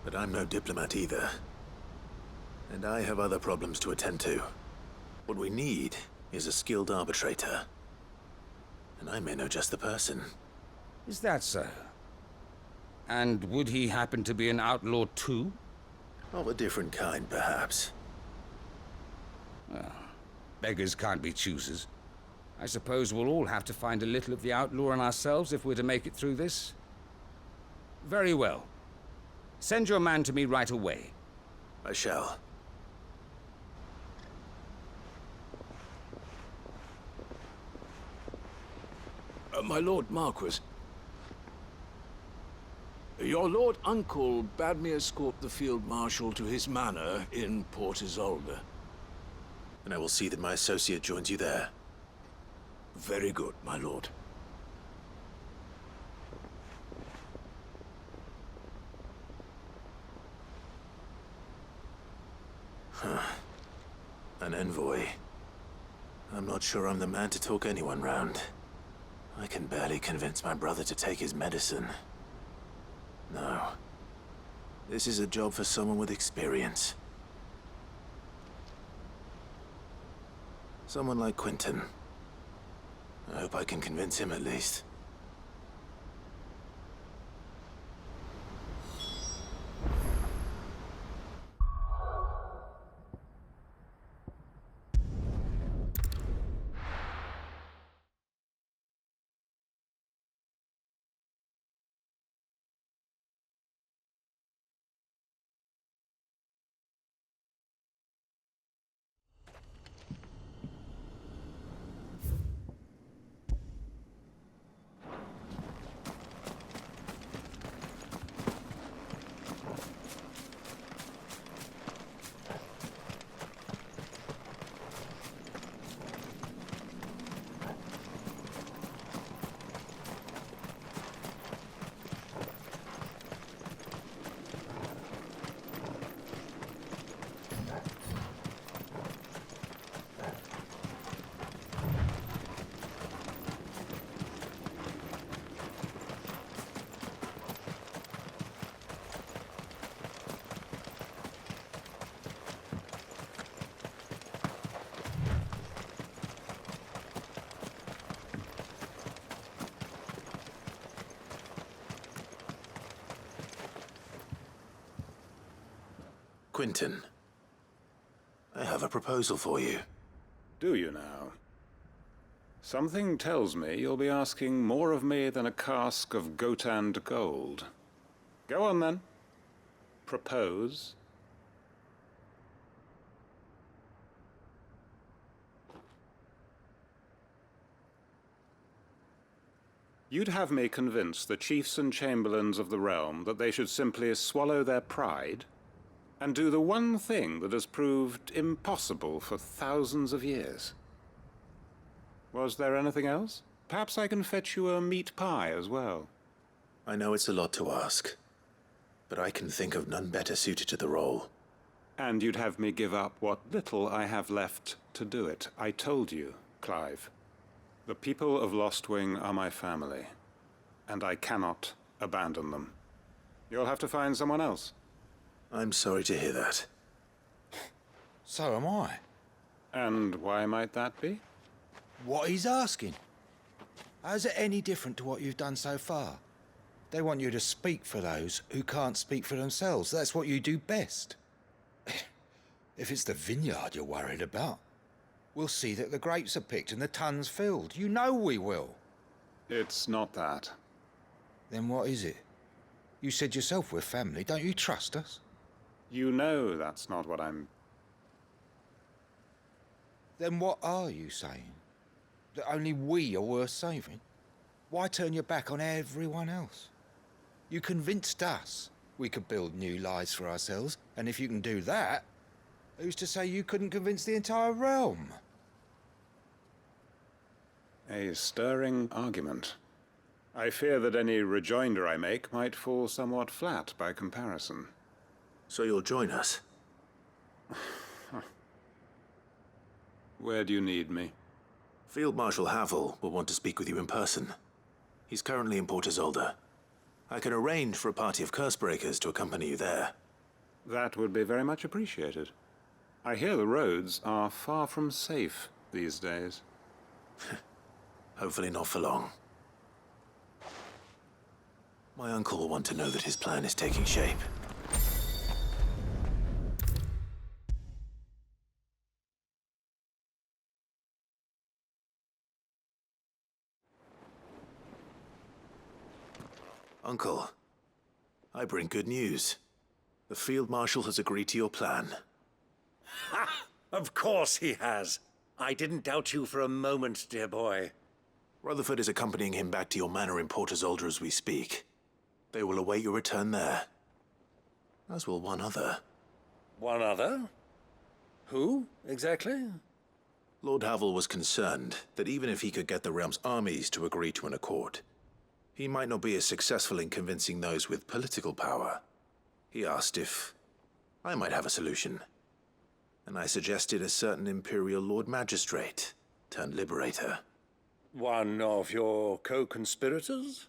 But I'm no diplomat either. And I have other problems to attend to. What we need is a skilled arbitrator. And I may know just the person. Is that so? And would he happen to be an outlaw too? Of a different kind, perhaps. Well, beggars can't be choosers. I suppose we'll all have to find a little of the outlaw in ourselves if we're to make it through this. Very well. Send your man to me right away. I shall. My Lord Marquis, your Lord Uncle bade me escort the Field Marshal to his manor in Port Isolde. And I will see that my associate joins you there. Very good, my lord. Huh. An envoy. I'm not sure I'm the man to talk anyone round. I can barely convince my brother to take his medicine. No. This is a job for someone with experience. Someone like Quentin. I hope I can convince him at least. Quentin, I have a proposal for you. Do you now? Something tells me you'll be asking more of me than a cask of Gotand gold. Go on, then. Propose. You'd have me convince the chiefs and chamberlains of the realm that they should simply swallow their pride and do the one thing that has proved impossible for thousands of years. Was there anything else? Perhaps I can fetch you a meat pie as well. I know it's a lot to ask, but I can think of none better suited to the role. And you'd have me give up what little I have left to do it. I told you, Clive. The people of Lostwing are my family, and I cannot abandon them. You'll have to find someone else. I'm sorry to hear that. So am I. And why might that be? What he's asking. How's it any different to what you've done so far? They want you to speak for those who can't speak for themselves. That's what you do best. If it's the vineyard you're worried about, we'll see that the grapes are picked and the tons filled. You know we will. It's not that. Then what is it? You said yourself we're family. Don't you trust us? You know that's not what I'm... Then what are you saying? That only we are worth saving? Why turn your back on everyone else? You convinced us we could build new lives for ourselves, and if you can do that, who's to say you couldn't convince the entire realm? A stirring argument. I fear that any rejoinder I make might fall somewhat flat by comparison. So you'll join us? Where do you need me? Field Marshal Havel will want to speak with you in person. He's currently in Port Isolde. I can arrange for a party of Cursebreakers to accompany you there. That would be very much appreciated. I hear the roads are far from safe these days. Hopefully not for long. My uncle will want to know that his plan is taking shape. Uncle, I bring good news. The Field Marshal has agreed to your plan. Ha! Of course he has. I didn't doubt you for a moment, dear boy. Rutherford is accompanying him back to your manor in Port Isolde as we speak. They will await your return there. As will one other. One other? Who, exactly? Lord Havel was concerned that even if he could get the realm's armies to agree to an accord, he might not be as successful in convincing those with political power. He asked if I might have a solution, and I suggested a certain Imperial Lord Magistrate turned Liberator. One of your co-conspirators?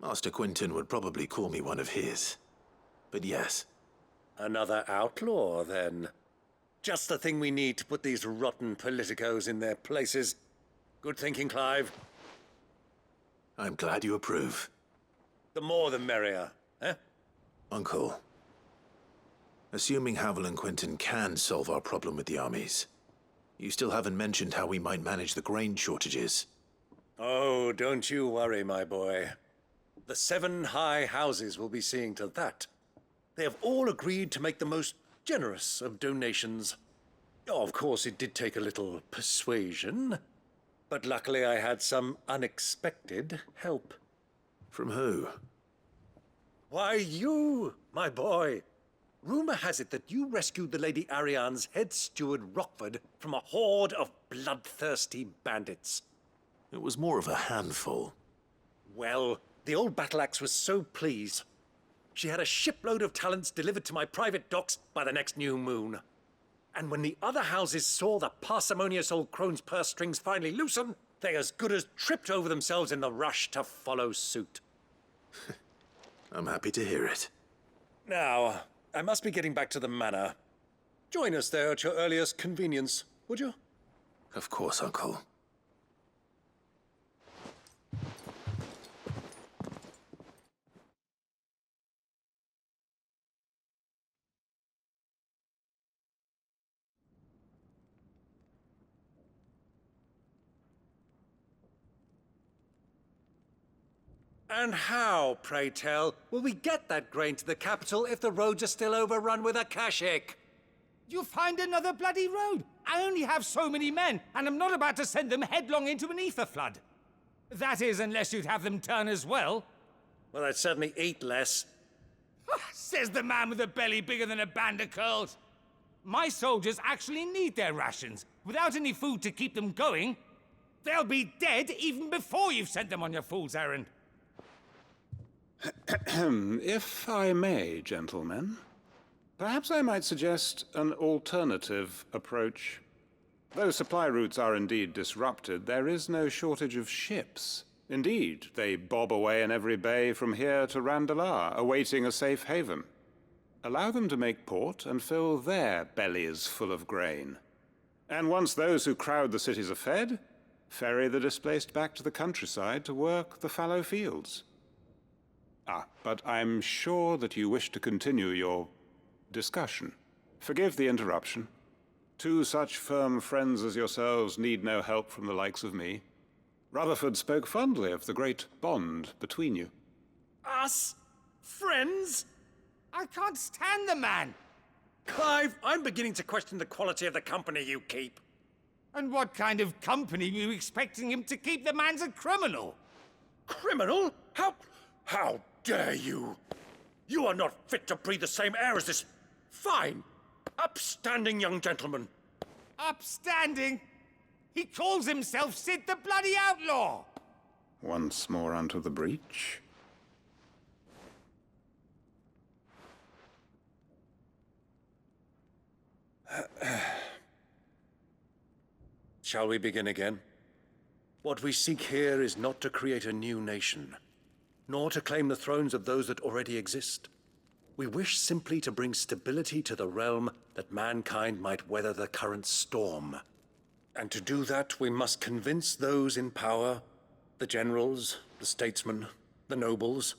Master Quinton would probably call me one of his, but yes. Another outlaw, then. Just the thing we need to put these rotten politicos in their places. Good thinking, Clive. I'm glad you approve. The more the merrier, eh? Uncle, assuming Havel and Quinton can solve our problem with the armies, you still haven't mentioned how we might manage the grain shortages. Oh, don't you worry, my boy. The 7 high houses will be seeing to that. They have all agreed to make the most generous of donations. Oh, of course, it did take a little persuasion, but luckily I had some unexpected help. From who? Why, you, my boy. Rumor has it that you rescued the Lady Ariane's head steward Rockford from a horde of bloodthirsty bandits. It was more of a handful. Well, the old battle axe was so pleased. She had a shipload of talents delivered to my private docks by the next new moon. And when the other houses saw the parsimonious old crone's purse strings finally loosen, they as good as tripped over themselves in the rush to follow suit. I'm happy to hear it. Now, I must be getting back to the manor. Join us there at your earliest convenience, would you? Of course, Uncle. And how, pray tell, will we get that grain to the capital if the roads are still overrun with akashic? You find another bloody road. I only have so many men, and I'm not about to send them headlong into an ether flood. That is, unless you'd have them turn as well. Well, I'd certainly eat less. Says the man with a belly bigger than a band of curls. My soldiers actually need their rations. Without any food to keep them going, they'll be dead even before you've sent them on your fool's errand. If I may, gentlemen, perhaps I might suggest an alternative approach. Though supply routes are indeed disrupted, there is no shortage of ships. Indeed, they bob away in every bay from here to Randalar, awaiting a safe haven. Allow them to make port and fill their bellies full of grain. And once those who crowd the cities are fed, ferry the displaced back to the countryside to work the fallow fields. But I'm sure that you wish to continue your discussion. Forgive the interruption. 2 such firm friends as yourselves need no help from the likes of me. Rutherford spoke fondly of the great bond between you. Us? Friends? I can't stand the man! Clive, I'm beginning to question the quality of the company you keep. And what kind of company were you expecting him to keep? The man's a criminal! Criminal? How dare you? You are not fit to breathe the same air as this fine, upstanding young gentleman. Upstanding? He calls himself Sid the Bloody Outlaw! Once more onto the breach. Shall we begin again? What we seek here is not to create a new nation, nor to claim the thrones of those that already exist. We wish simply to bring stability to the realm that mankind might weather the current storm. And to do that, we must convince those in power, the generals, the statesmen, the nobles,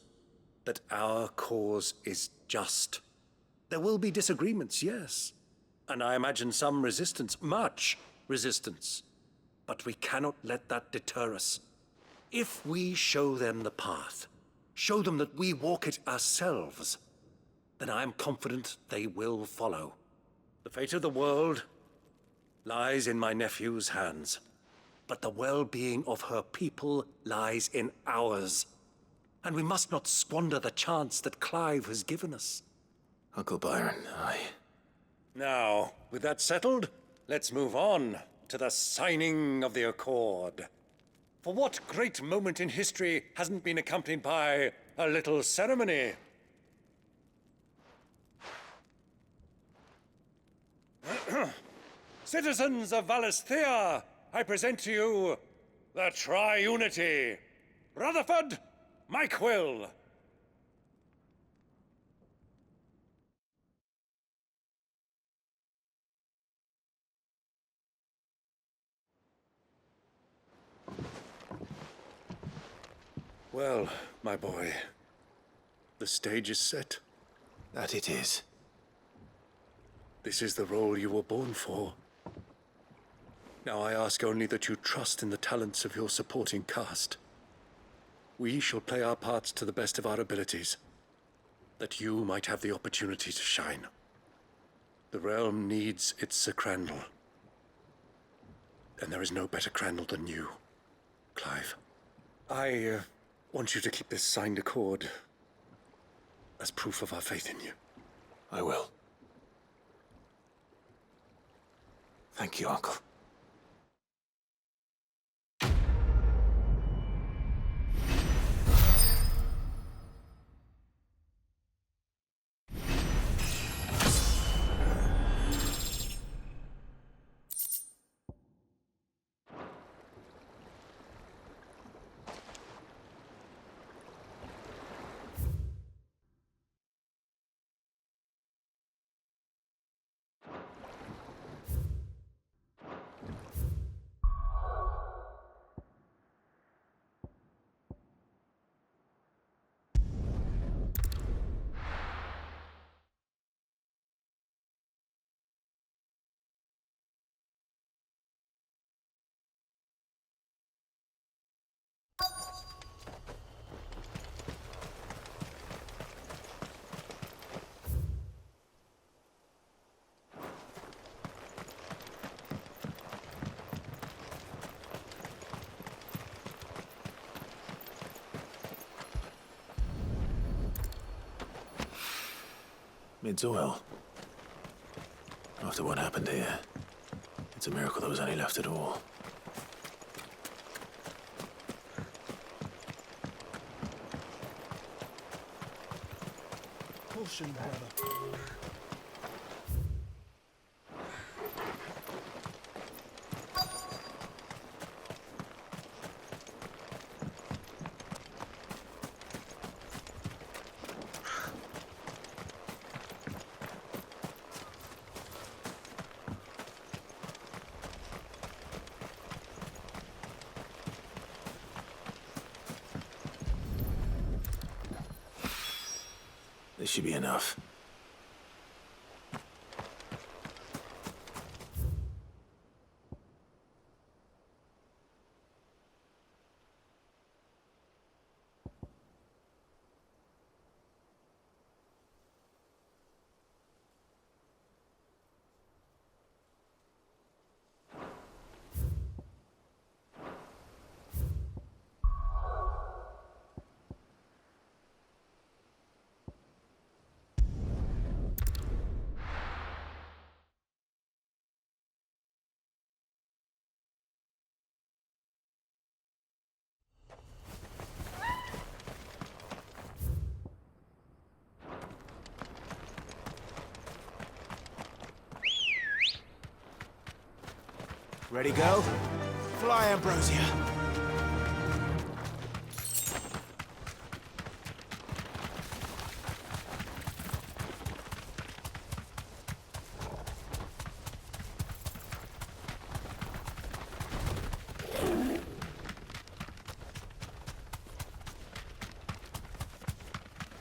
that our cause is just. There will be disagreements, yes. And I imagine some resistance, much resistance. But we cannot let that deter us. If we show them the path, show them that we walk it ourselves, then I am confident they will follow. The fate of the world lies in my nephew's hands, but the well-being of her people lies in ours. And we must not squander the chance that Clive has given us. Uncle Byron, Now, with that settled, let's move on to the signing of the Accord. For what great moment in history hasn't been accompanied by a little ceremony? Citizens of Valisthea, I present to you the Triunity. Rutherford, Mike Will. Well, my boy, the stage is set. That it is. This is the role you were born for. Now I ask only that you trust in the talents of your supporting cast. We shall play our parts to the best of our abilities, that you might have the opportunity to shine. The realm needs its Sir Crandall. And there is no better Crandall than you, Clive. I want you to keep this signed accord as proof of our faith in you. I will. Thank you, Uncle. Mid's oil. After what happened here, it's a miracle there was any left at all. Caution, brother. This should be enough. Ready, go? Fly, Ambrosia.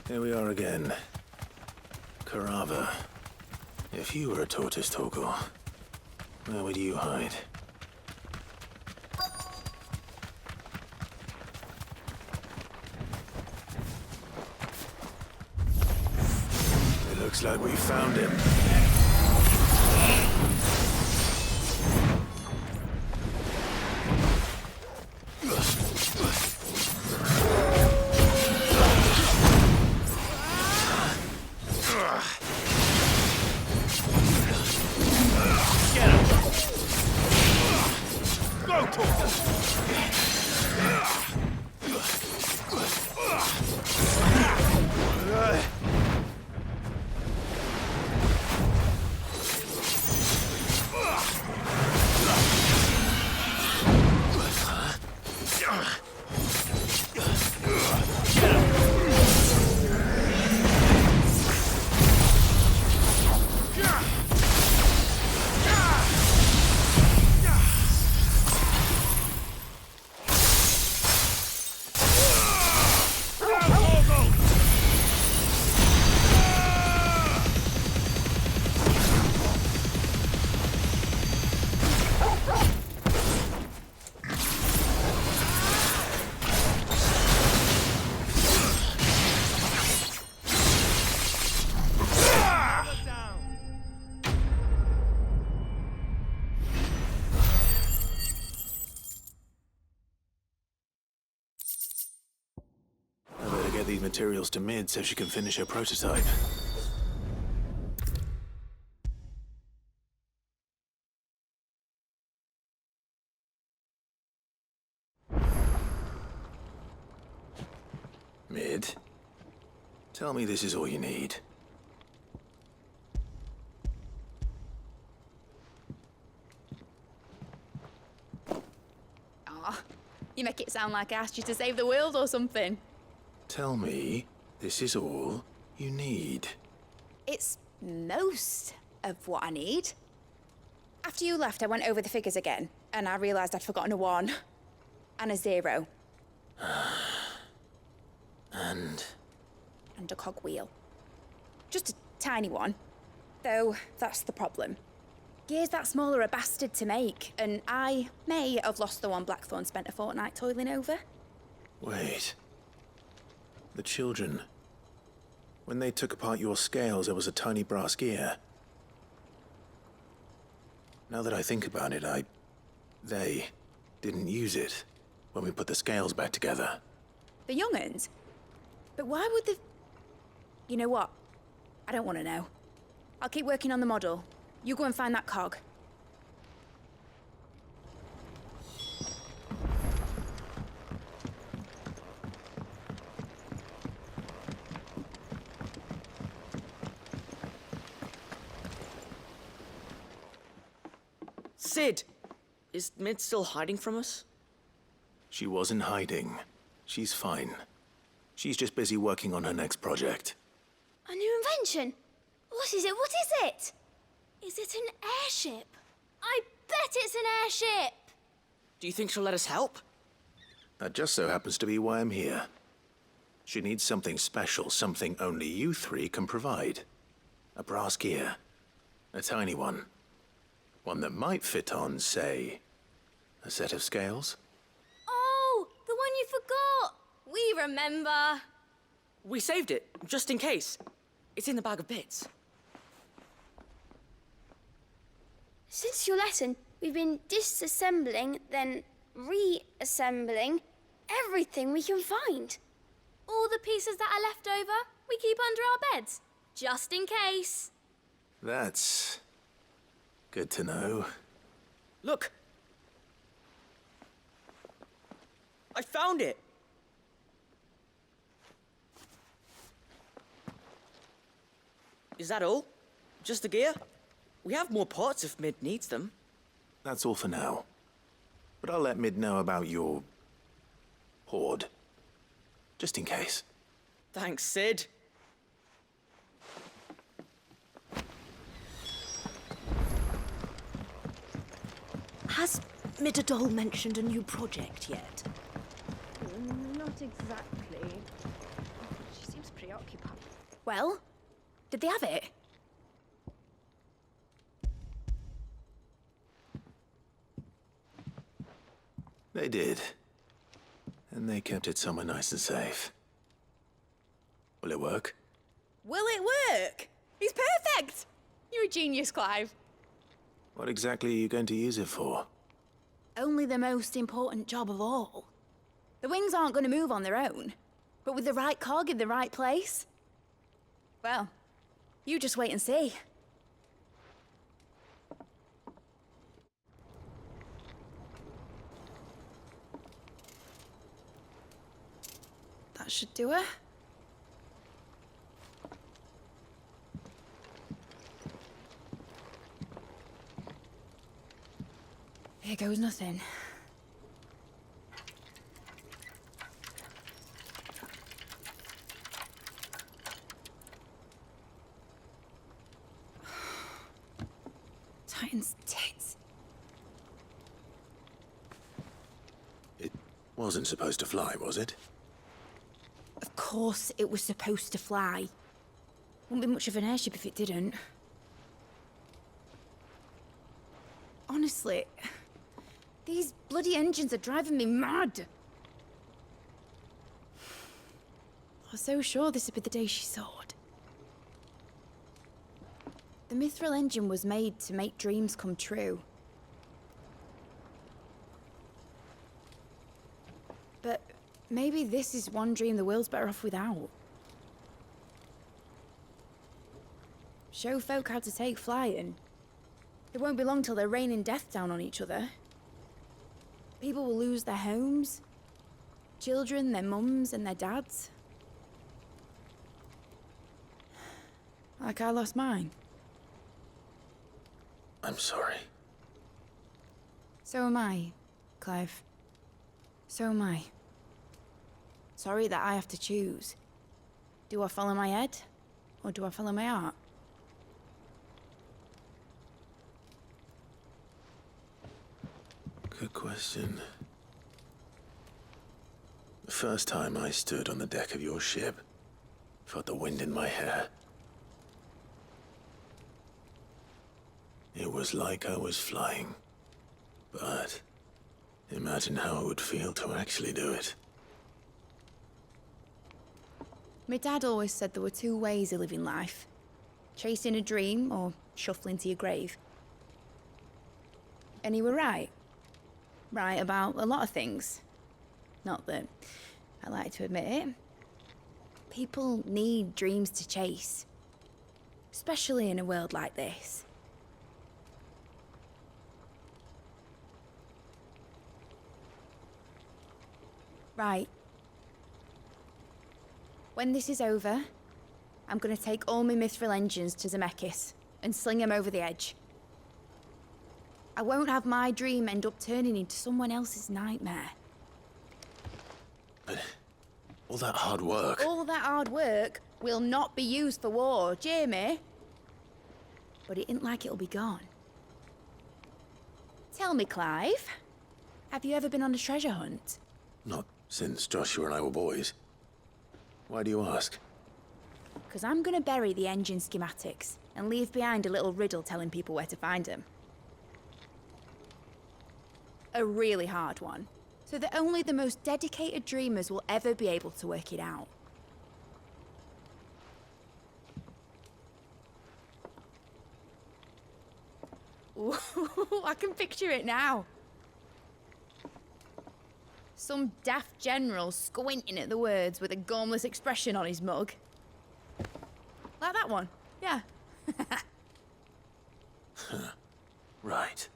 Here we are again. Carava. If you were a tortoise, Torgor, where would you hide? It looks like we found him. These materials to Mid so she can finish her prototype. Mid, tell me this is all you need. Aw, you make it sound like I asked you to save the world or something. Tell me this is all you need. It's most of what I need. After you left, I went over the figures again, and I realized I'd forgotten a 1 and a 0. And a cogwheel. Just a tiny one. Though, that's the problem. Gears that small are a bastard to make, and I may have lost the one Blackthorn spent a fortnight toiling over. wait. The children. When they took apart your scales, there was a tiny brass gear. Now that I think about it, they didn't use it when we put the scales back together. The young'uns? But why would the... You know what? I don't want to know. I'll keep working on the model. You go and find that cog. Sid! Is Mid still hiding from us? She wasn't hiding. She's fine. She's just busy working on her next project. A new invention? What is it? What is it? Is it an airship? I bet it's an airship! Do you think she'll let us help? That just so happens to be why I'm here. She needs something special, something only you three can provide. A brass gear. A tiny one. One that might fit on, say, a set of scales? Oh, the one you forgot! We remember. We saved it, just in case. It's in the bag of bits. Since your lesson, we've been disassembling, then reassembling everything we can find. All the pieces that are left over, we keep under our beds, just in case. That's good to know. Look! I found it! Is that all? Just the gear? We have more parts if Mid needs them. That's all for now. But I'll let Mid know about your hoard. Just in case. Thanks, Sid. Has Midadol mentioned a new project yet? Not exactly. She seems preoccupied. Well, did they have it? They did. And they kept it somewhere nice and safe. Will it work? Will it work? He's perfect! You're a genius, Clive. What exactly are you going to use it for? Only the most important job of all. The wings aren't going to move on their own, but with the right cog in the right place. Well, you just wait and see. That should do it. Here goes nothing. Titan's tits. It wasn't supposed to fly, was it? Of course it was supposed to fly. Wouldn't be much of an airship if it didn't. Honestly, these bloody engines are driving me mad. I was so sure this would be the day she soared. The mithril engine was made to make dreams come true. But maybe this is one dream the world's better off without. Show folk how to take flying. It won't be long till they're raining death down on each other. People will lose their homes. Children, their mums and their dads. Like I lost mine. I'm sorry. So am I, Clive. So am I. Sorry that I have to choose. Do I follow my head, or do I follow my heart? Good question. The first time I stood on the deck of your ship, felt the wind in my hair. It was like I was flying. But imagine how it would feel to actually do it. My dad always said there were two ways of living life. Chasing a dream or shuffling to your grave. And he were right. Right about a lot of things. Not that I like to admit it. People need dreams to chase. Especially in a world like this. Right. When this is over, I'm gonna take all my mithril engines to Zemeckis and sling them over the edge. I won't have my dream end up turning into someone else's nightmare. But all that hard work... All that hard work will not be used for war, Jamie. But it ain't like it'll be gone. Tell me, Clive, have you ever been on a treasure hunt? Not since Joshua and I were boys. Why do you ask? Because I'm gonna bury the engine schematics and leave behind a little riddle telling people where to find them. A really hard one, so that only the most dedicated dreamers will ever be able to work it out. Ooh, I can picture it now. Some daft general squinting at the words with a gormless expression on his mug. Like that one, yeah. Right.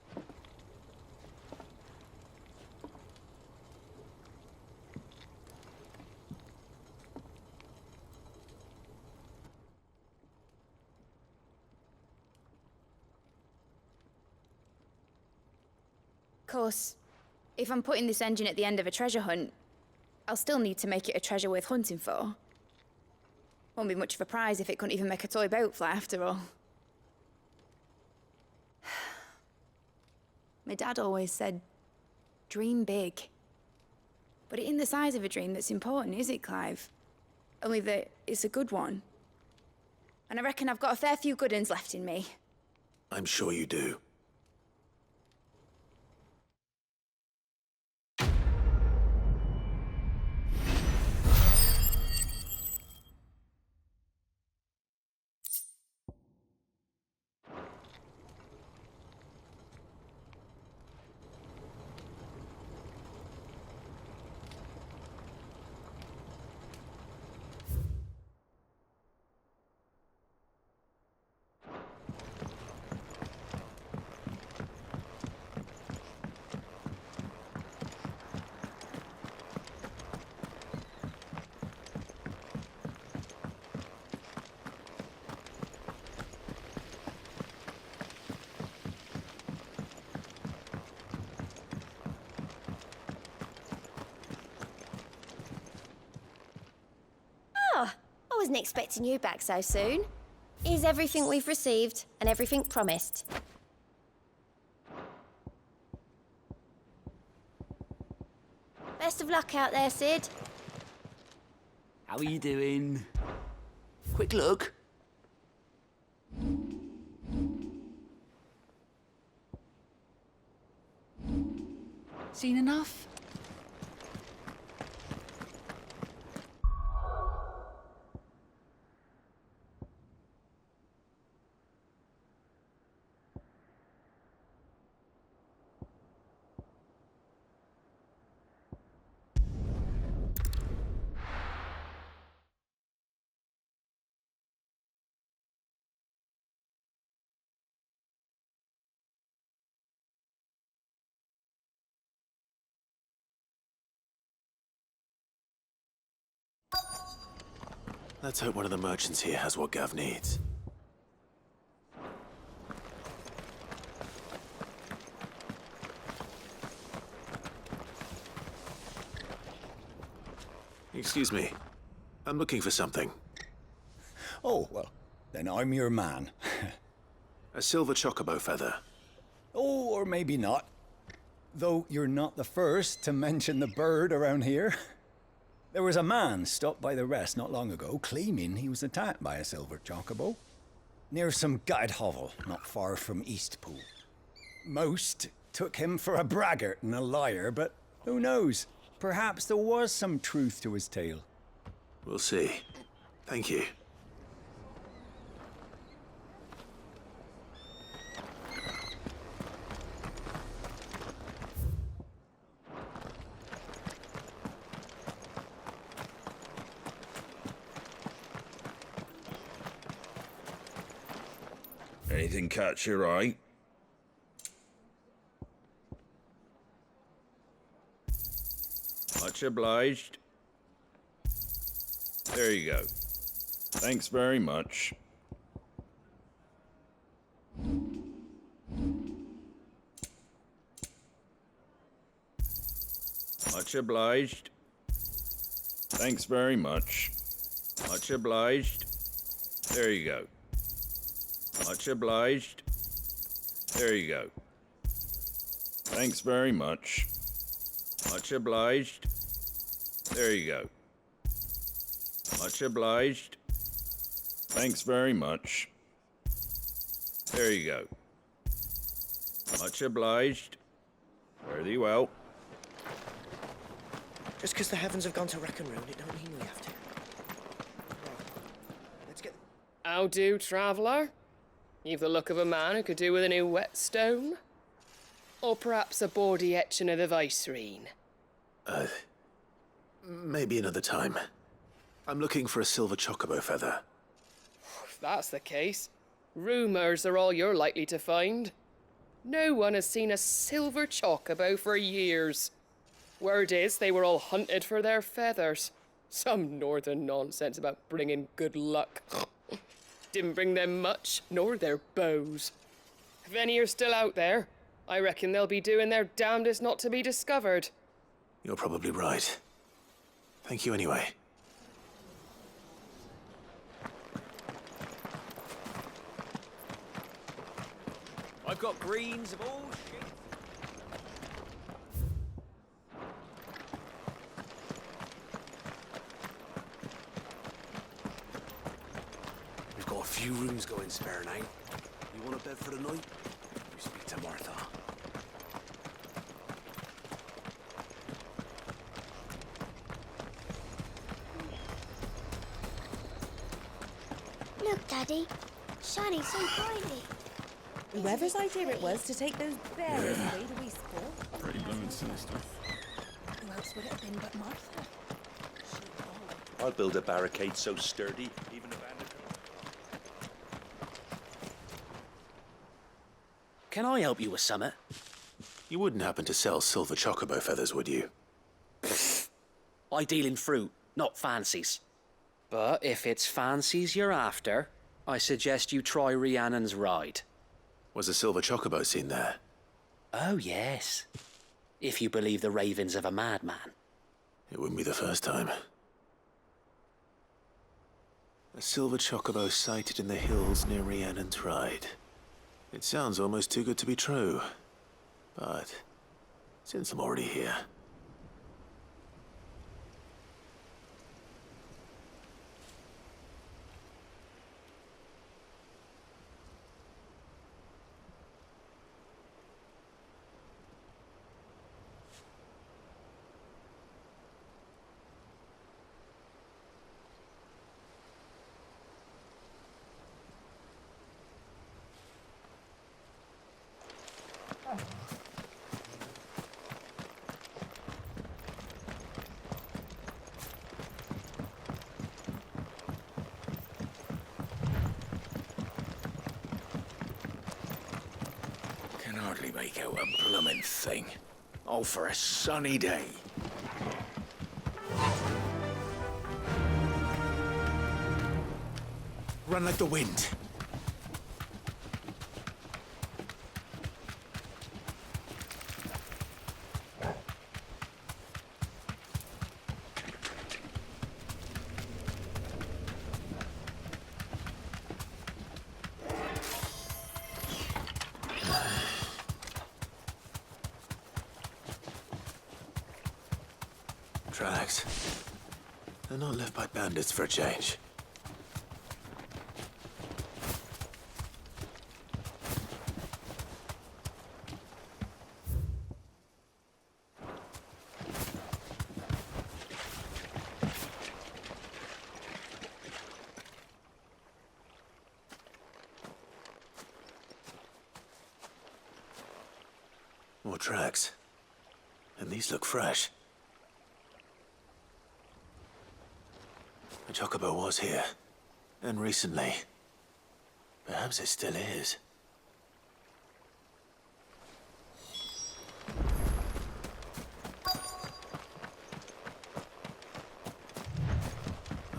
course, if I'm putting this engine at the end of a treasure hunt, I'll still need to make it a treasure worth hunting for. Won't be much of a prize if it couldn't even make a toy boat fly after all. My dad always said, dream big. But it ain't the size of a dream that's important, is it, Clive? Only that it's a good one. And I reckon I've got a fair few good uns left in me. I'm sure you do. I wasn't expecting you back so soon. Here's everything we've received and everything promised. Best of luck out there, Sid. How are you doing? Quick look. Seen enough? Let's hope one of the merchants here has what Gav needs. Excuse me. I'm looking for something. Oh, well, then I'm your man. A silver chocobo feather. Oh, or maybe not. Though you're not the first to mention the bird around here. There was a man stopped by the rest not long ago claiming he was attacked by a silver chocobo near some gutted hovel not far from Eastpool. Most took him for a braggart and a liar, but who knows? Perhaps there was some truth to his tale. We'll see. Thank you. Anything catch your eye? Much obliged. There you go. Thanks very much. Much obliged. Thanks very much. Much obliged. There you go. Much obliged. There you go. Thanks very much. Much obliged. There you go. Much obliged. Thanks very much. There you go. Much obliged. Fare thee well. Just because the heavens have gone to wreck and ruin, it don't mean we have to. Let's get... How do, traveller? You've the look of a man who could do with a new whetstone. Or perhaps a bawdy etching of the Vicerine. Maybe another time. I'm looking for a silver chocobo feather. If that's the case, rumours are all you're likely to find. No one has seen a silver chocobo for years. Word is they were all hunted for their feathers. Some northern nonsense about bringing good luck. Didn't bring them much, nor their bows. If any are still out there, I reckon they'll be doing their damnedest not to be discovered. You're probably right. Thank you anyway. I've got greens of all shapes. We've got a few rooms going spare now. You want a bed for the night? You speak to Martha. Look, Daddy. Shining so brightly. Whoever's idea it was to take those berries away to waste for. Pretty blooming sinister. Who else would it have been but Martha? I'll build a barricade so sturdy, even a bandit. Can I help you with something? You wouldn't happen to sell silver chocobo feathers, would you? I deal in fruit, not fancies. But if it's fancies you're after, I suggest you try Rhiannon's ride. Was a silver chocobo seen there? Oh, yes. If you believe the ravings of a madman. It wouldn't be the first time. A silver chocobo sighted in the hills near Rhiannon's Ride. It sounds almost too good to be true. But since I'm already here... Can hardly make out a bloomin' thing. All for a sunny day. Run like the wind. Tracks. They're not left by bandits for a change. More tracks. And these look fresh. The chocobo was here. And recently. Perhaps it still is.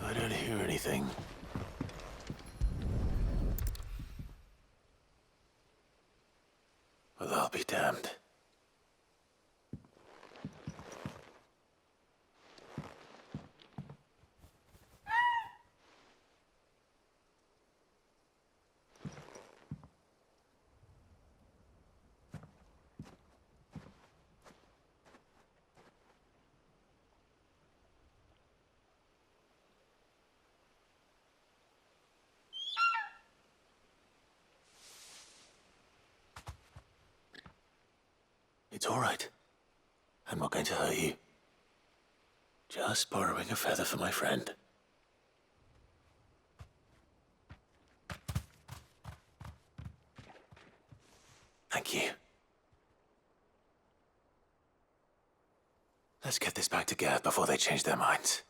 I don't hear anything. Well, I'll be damned. It's all right. I'm not going to hurt you. Just borrowing a feather for my friend. Thank you. Let's get this back to Gad before they change their minds.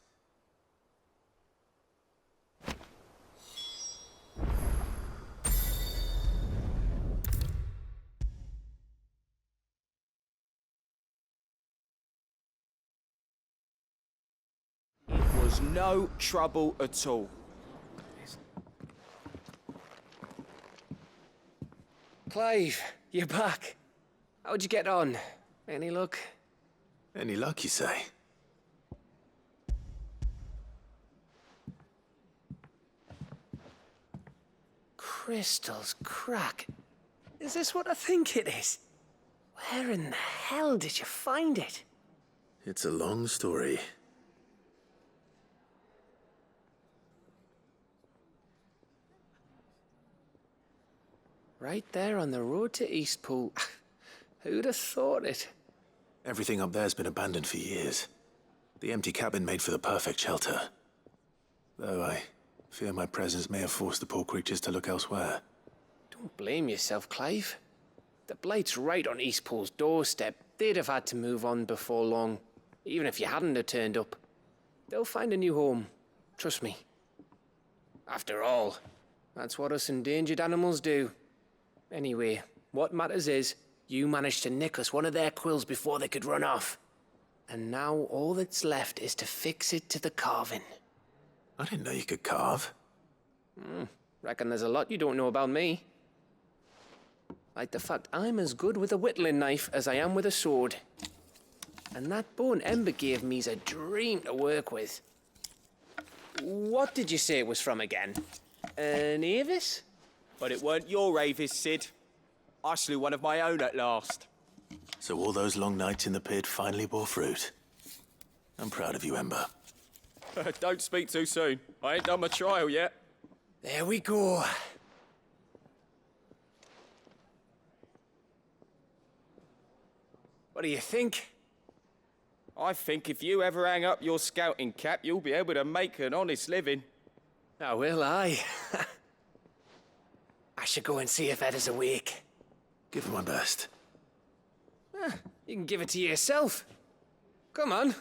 Was no trouble at all. Clive, you're back. How'd you get on? Any luck? Any luck, you say? Crystal's crack. Is this what I think it is? Where in the hell did you find it? It's a long story. Right there on the road to Eastpool. Who'd have thought it? Everything up there's been abandoned for years. The empty cabin made for the perfect shelter. Though I fear my presence may have forced the poor creatures to look elsewhere. Don't blame yourself, Clive. The Blight's right on Eastpool's doorstep. They'd have had to move on before long, even if you hadn't have turned up. They'll find a new home. Trust me. After all, that's what us endangered animals do. Anyway, what matters is, you managed to nick us one of their quills before they could run off. And now all that's left is to fix it to the carving. I didn't know you could carve. Reckon there's a lot you don't know about me. Like the fact I'm as good with a whittling knife as I am with a sword. And that bone Ember gave me's a dream to work with. What did you say it was from again? An Avis? But it weren't your Avis, Sid. I slew one of my own at last. So all those long nights in the pit finally bore fruit. I'm proud of you, Ember. Don't speak too soon. I ain't done my trial yet. There we go. What do you think? I think if you ever hang up your scouting cap, you'll be able to make an honest living. Oh, will I? I should go and see if Ed is awake. Give it my best. You can give it to yourself. Come on.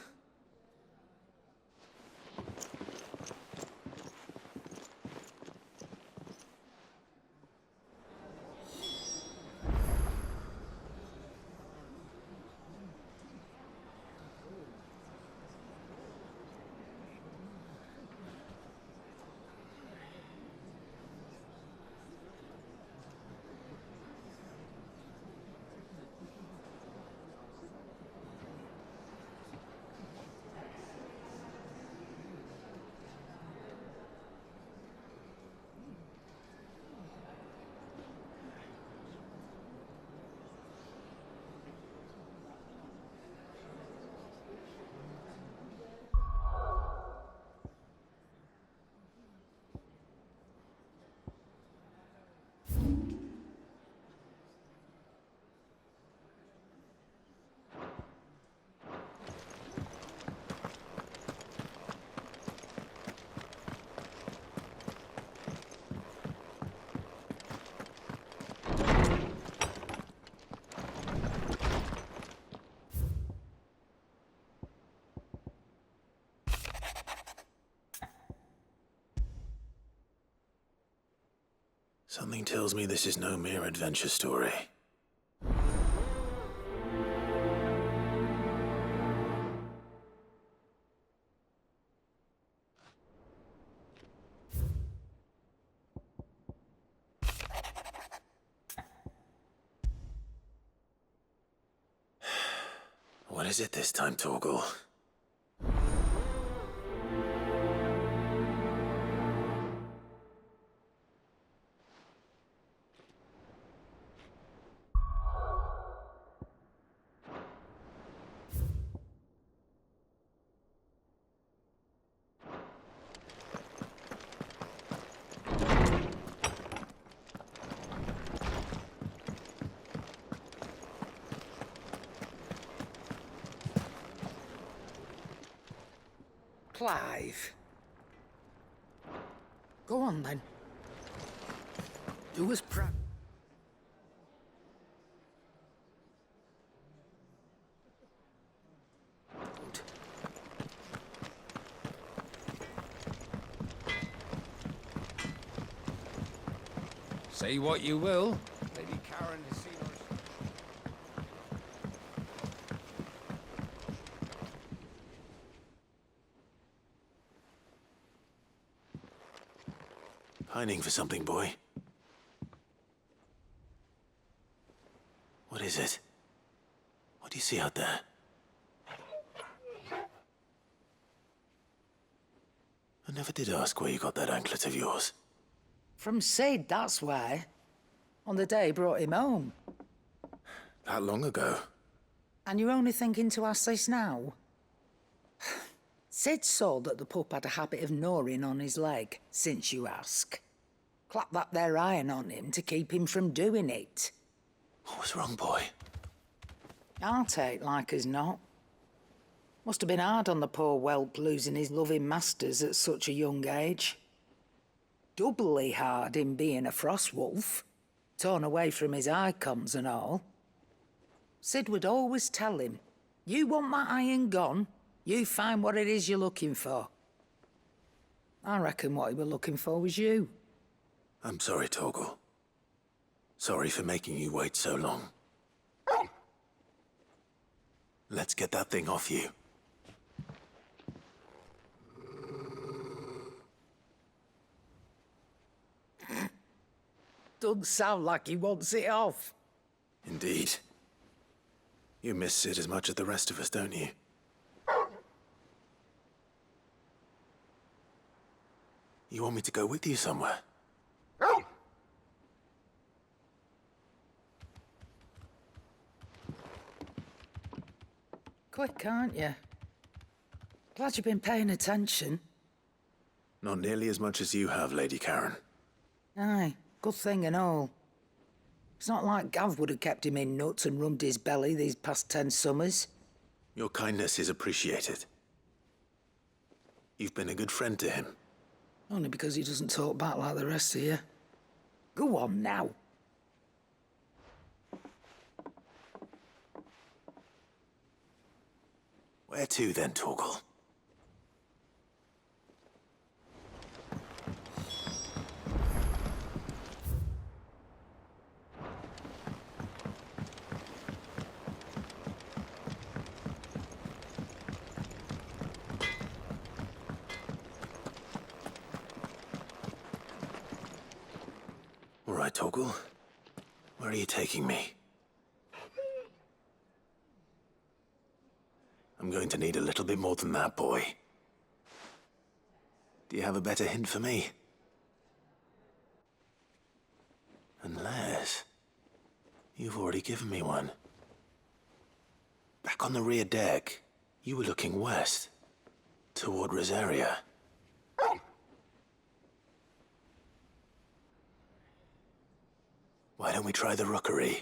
Something tells me this is no mere adventure story. What is it this time, Torgal? Clive. Go on, then. Do as proud. Say what you will. Lady Karen has seen us. Pining for something, boy. What is it? see out there? I never did ask where you got that anklet of yours. From Sid, that's why. On the day he brought him home. That long ago? And you're only thinking to ask this now? Sid saw that the pup had a habit of gnawing on his leg, since you ask. Clapped that there iron on him to keep him from doing it. What was wrong, boy? I'll take like as not. Must have been hard on the poor whelp losing his loving masters at such a young age. Doubly hard in being a frost wolf, torn away from his icons and all. Sid would always tell him, you want that iron gone, you find what it is you're looking for. I reckon what he was looking for was you. I'm sorry, Torgal. Sorry for making you wait so long. Let's get that thing off you. Doesn't sound like he wants it off. Indeed. You miss Sid as much as the rest of us, don't you? You want me to go with you somewhere? Quick, aren't you? Glad you've been paying attention. Not nearly as much as you have, Lady Karen. Aye, good thing and all. It's not like Gav would have kept him in nuts and rubbed his belly these past 10 summers. Your kindness is appreciated. You've been a good friend to him. Only because he doesn't talk back like the rest of you. Go on now. Where to then, Torgal? All right, Torgal. Where are you taking me? I'm going to need a little bit more than that, boy. Do you have a better hint for me? Unless... you've already given me one. Back on the rear deck, you were looking west, toward Rosaria. Why don't we try the rookery?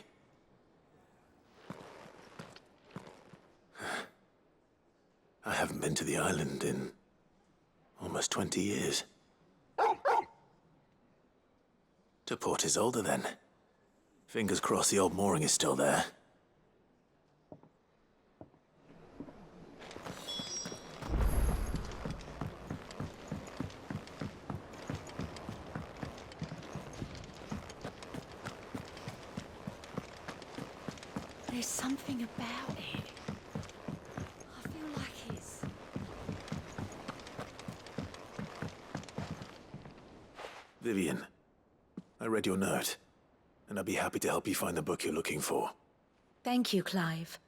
I haven't been to the island in almost 20 years. To Port Isolde, then. Fingers crossed the old mooring is still there. There's something about it. I feel like it's... Vivian, I read your note, and I'd be happy to help you find the book you're looking for. Thank you, Clive.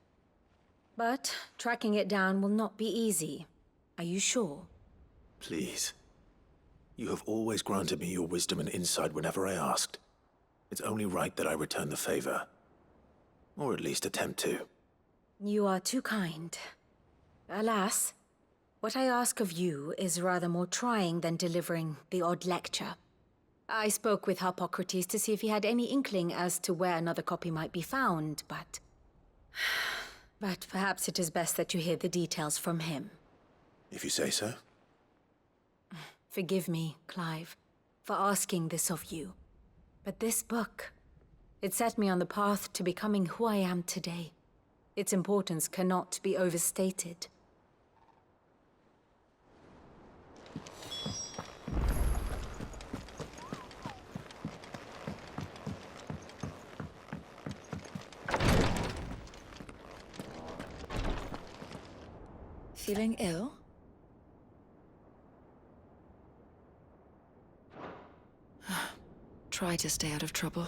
But tracking it down will not be easy. Are you sure? Please. You have always granted me your wisdom and insight whenever I asked. It's only right that I return the favor. Or at least attempt to. You are too kind. Alas, what I ask of you is rather more trying than delivering the odd lecture. I spoke with Harpocrates to see if he had any inkling as to where another copy might be found, but... But perhaps it is best that you hear the details from him. If you say so. Forgive me, Clive, for asking this of you. But this book, it set me on the path to becoming who I am today. Its importance cannot be overstated. Feeling ill? Try to stay out of trouble.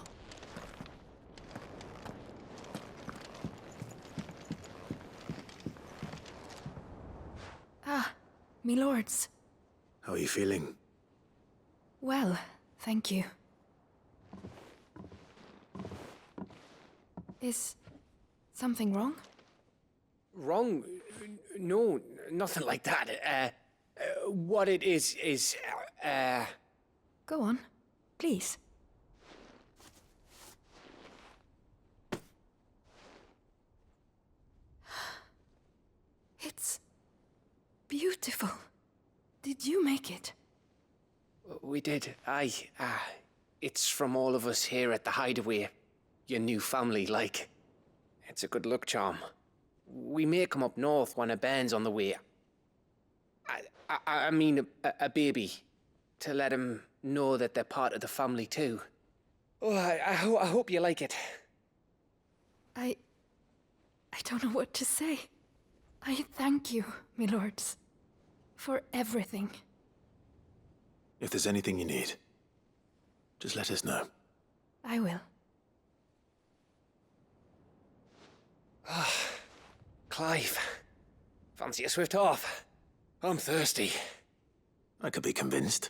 Me lords. How are you feeling? Well, thank you. Is something wrong? Wrong? No, nothing like that. What it is, Go on, please. It's beautiful. Did you make it? We did. Aye. It's from all of us here at the Hideaway. Your new family, like. It's a good luck charm. We may come up north when a band's on the way. I mean a baby. To let them know that they're part of the family too. Oh, I hope you like it. I don't know what to say. I thank you, me lords, for everything. If there's anything you need, just let us know. I will. Clive, fancy a swift off? I'm thirsty. I could be convinced.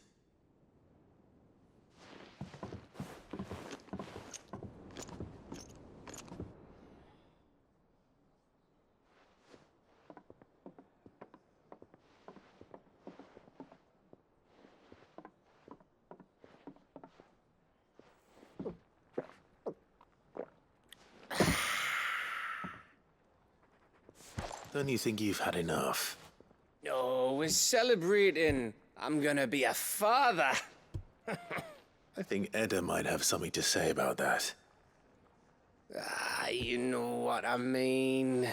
Don't you think you've had enough? No, we're celebrating. I'm gonna be a father. I think Edda might have something to say about that. You know what I mean.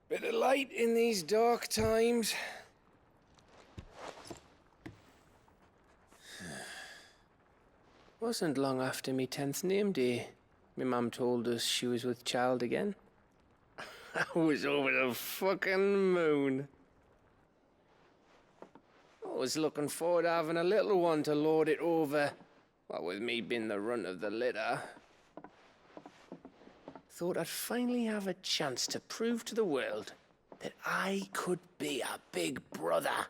Bit of light in these dark times. Wasn't long after me 10th name day. My mum told us she was with child again. I was over the fucking moon. I was looking forward to having a little one to lord it over. What with me being the runt of the litter. Thought I'd finally have a chance to prove to the world that I could be a big brother.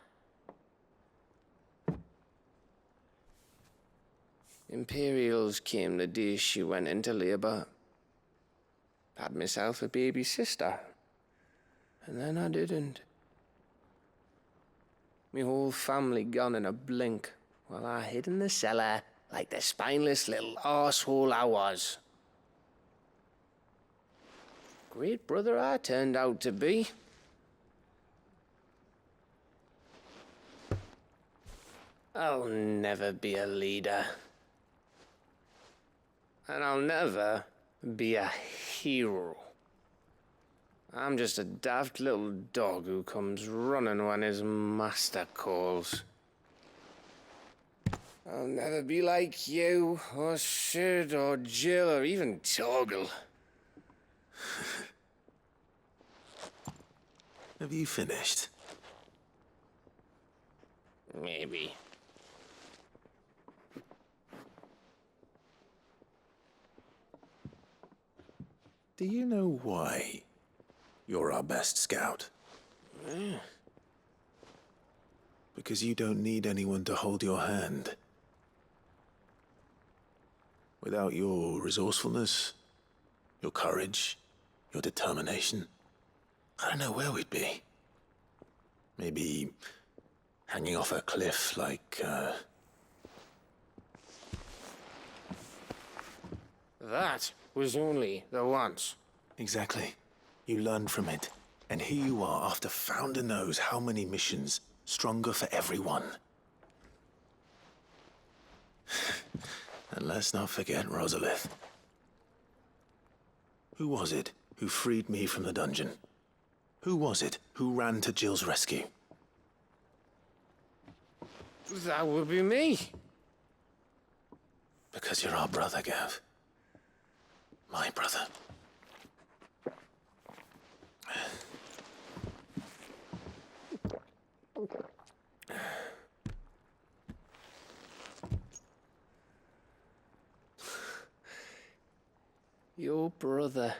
Imperials came the day she went into labour. Had myself a baby sister. And then I didn't. Me whole family gone in a blink, while I hid in the cellar like the spineless little arsehole I was. Great brother I turned out to be. I'll never be a leader. And I'll never be a hero. I'm just a daft little dog who comes running when his master calls. I'll never be like you, or Sid, or Jill, or even Torgal. Have you finished? Maybe. Do you know why you're our best scout? Yeah. Because you don't need anyone to hold your hand. Without your resourcefulness, your courage, your determination, I don't know where we'd be. Maybe hanging off a cliff like, That was only the once. Exactly. You learned from it. And here you are after Founder knows how many missions, stronger for everyone. And let's not forget Rosalith. Who was it who freed me from the dungeon? Who was it who ran to Jill's rescue? That would be me. Because you're our brother, Gav. My brother. Your brother.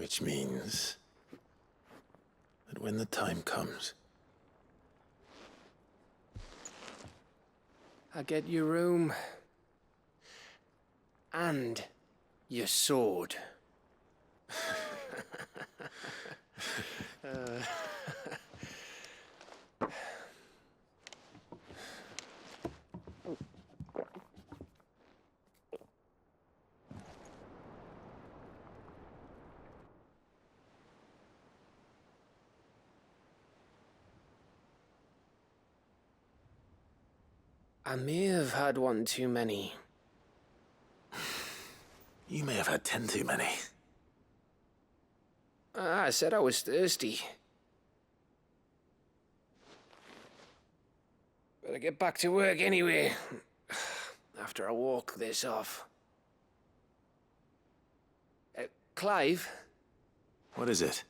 Which means that when the time comes, I get your room. And your sword. I may have had one too many. you may have had 10 too many. I said I was thirsty. Better get back to work anyway, after I walk this off. Clive? What is it?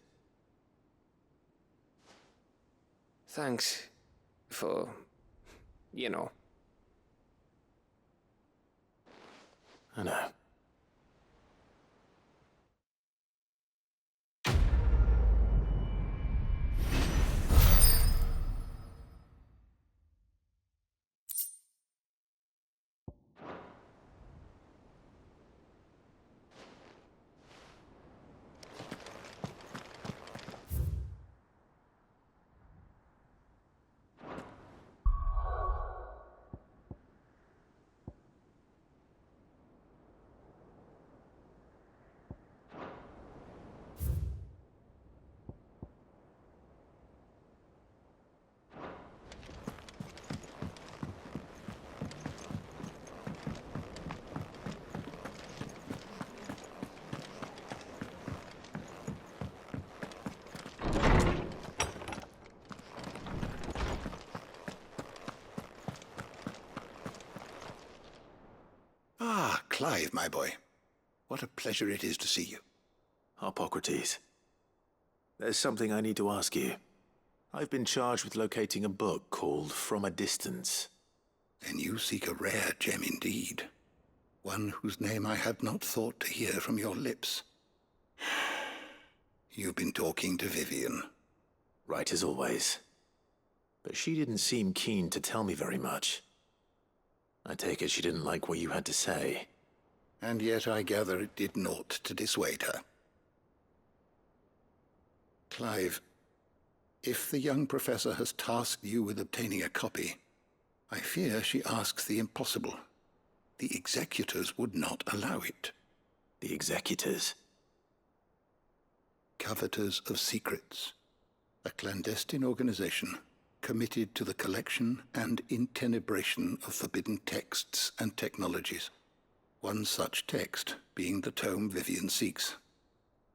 Thanks for, you know. I know. Ah, Clive, my boy. What a pleasure it is to see you. Hippocrates. There's something I need to ask you. I've been charged with locating a book called From a Distance. Then you seek a rare gem indeed. One whose name I had not thought to hear from your lips. You've been talking to Vivian. Right as always. But she didn't seem keen to tell me very much. I take it she didn't like what you had to say. And yet I gather it did naught to dissuade her. Clive, if the young professor has tasked you with obtaining a copy, I fear she asks the impossible. The executors would not allow it. The executors? Coveters of Secrets. A clandestine organization committed to the collection and intenebration of forbidden texts and technologies. One such text being the tome Vivian seeks,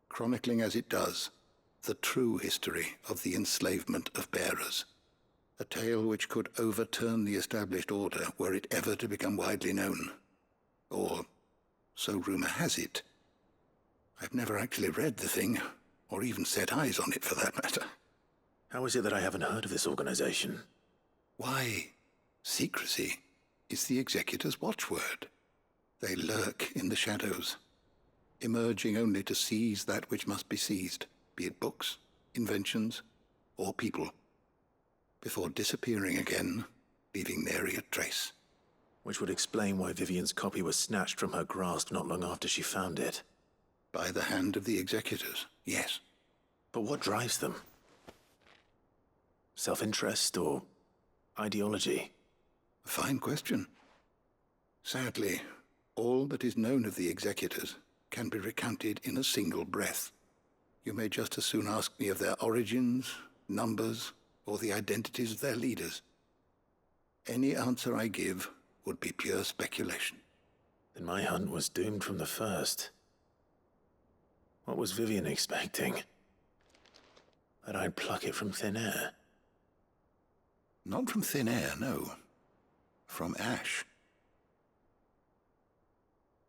chronicling as it does the true history of the enslavement of bearers. A tale which could overturn the established order were it ever to become widely known. Or, so rumor has it. I've never actually read the thing, or even set eyes on it for that matter. How is it that I haven't heard of this organization? Why, secrecy is the executor's watchword. They lurk in the shadows, emerging only to seize that which must be seized, be it books, inventions, or people, before disappearing again, leaving nary a trace. Which would explain why Vivian's copy was snatched from her grasp not long after she found it. By the hand of the executors, yes. But what drives them? Self-interest or ideology? A fine question. Sadly, all that is known of the executors can be recounted in a single breath. You may just as soon ask me of their origins, numbers, or the identities of their leaders. Any answer I give would be pure speculation. Then my hunt was doomed from the first. What was Vivian expecting? That I'd pluck it from thin air? Not from thin air, no. From ash.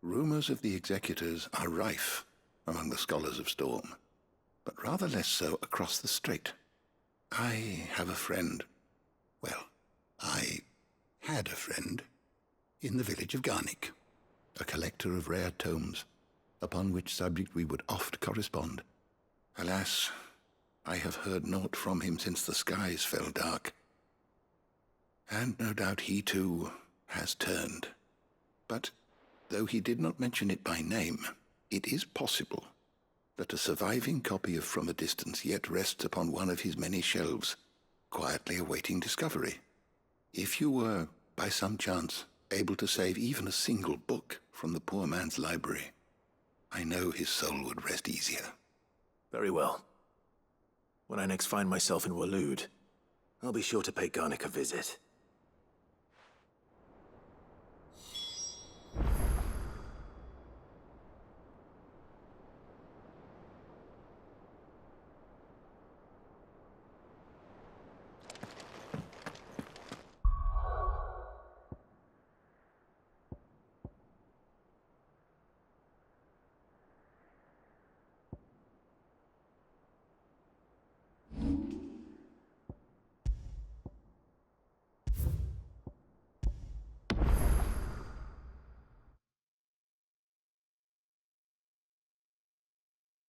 Rumors of the executors are rife among the scholars of Storm, but rather less so across the strait. I have a friend. Well, I had a friend in the village of Garnick, a collector of rare tomes, upon which subject we would oft correspond. Alas, I have heard naught from him since the skies fell dark. And no doubt he too has turned. But though he did not mention it by name, it is possible that a surviving copy of From a Distance yet rests upon one of his many shelves, quietly awaiting discovery. If you were, by some chance, able to save even a single book from the poor man's library, I know his soul would rest easier. Very well. When I next find myself in Waloed, I'll be sure to pay Garnick a visit.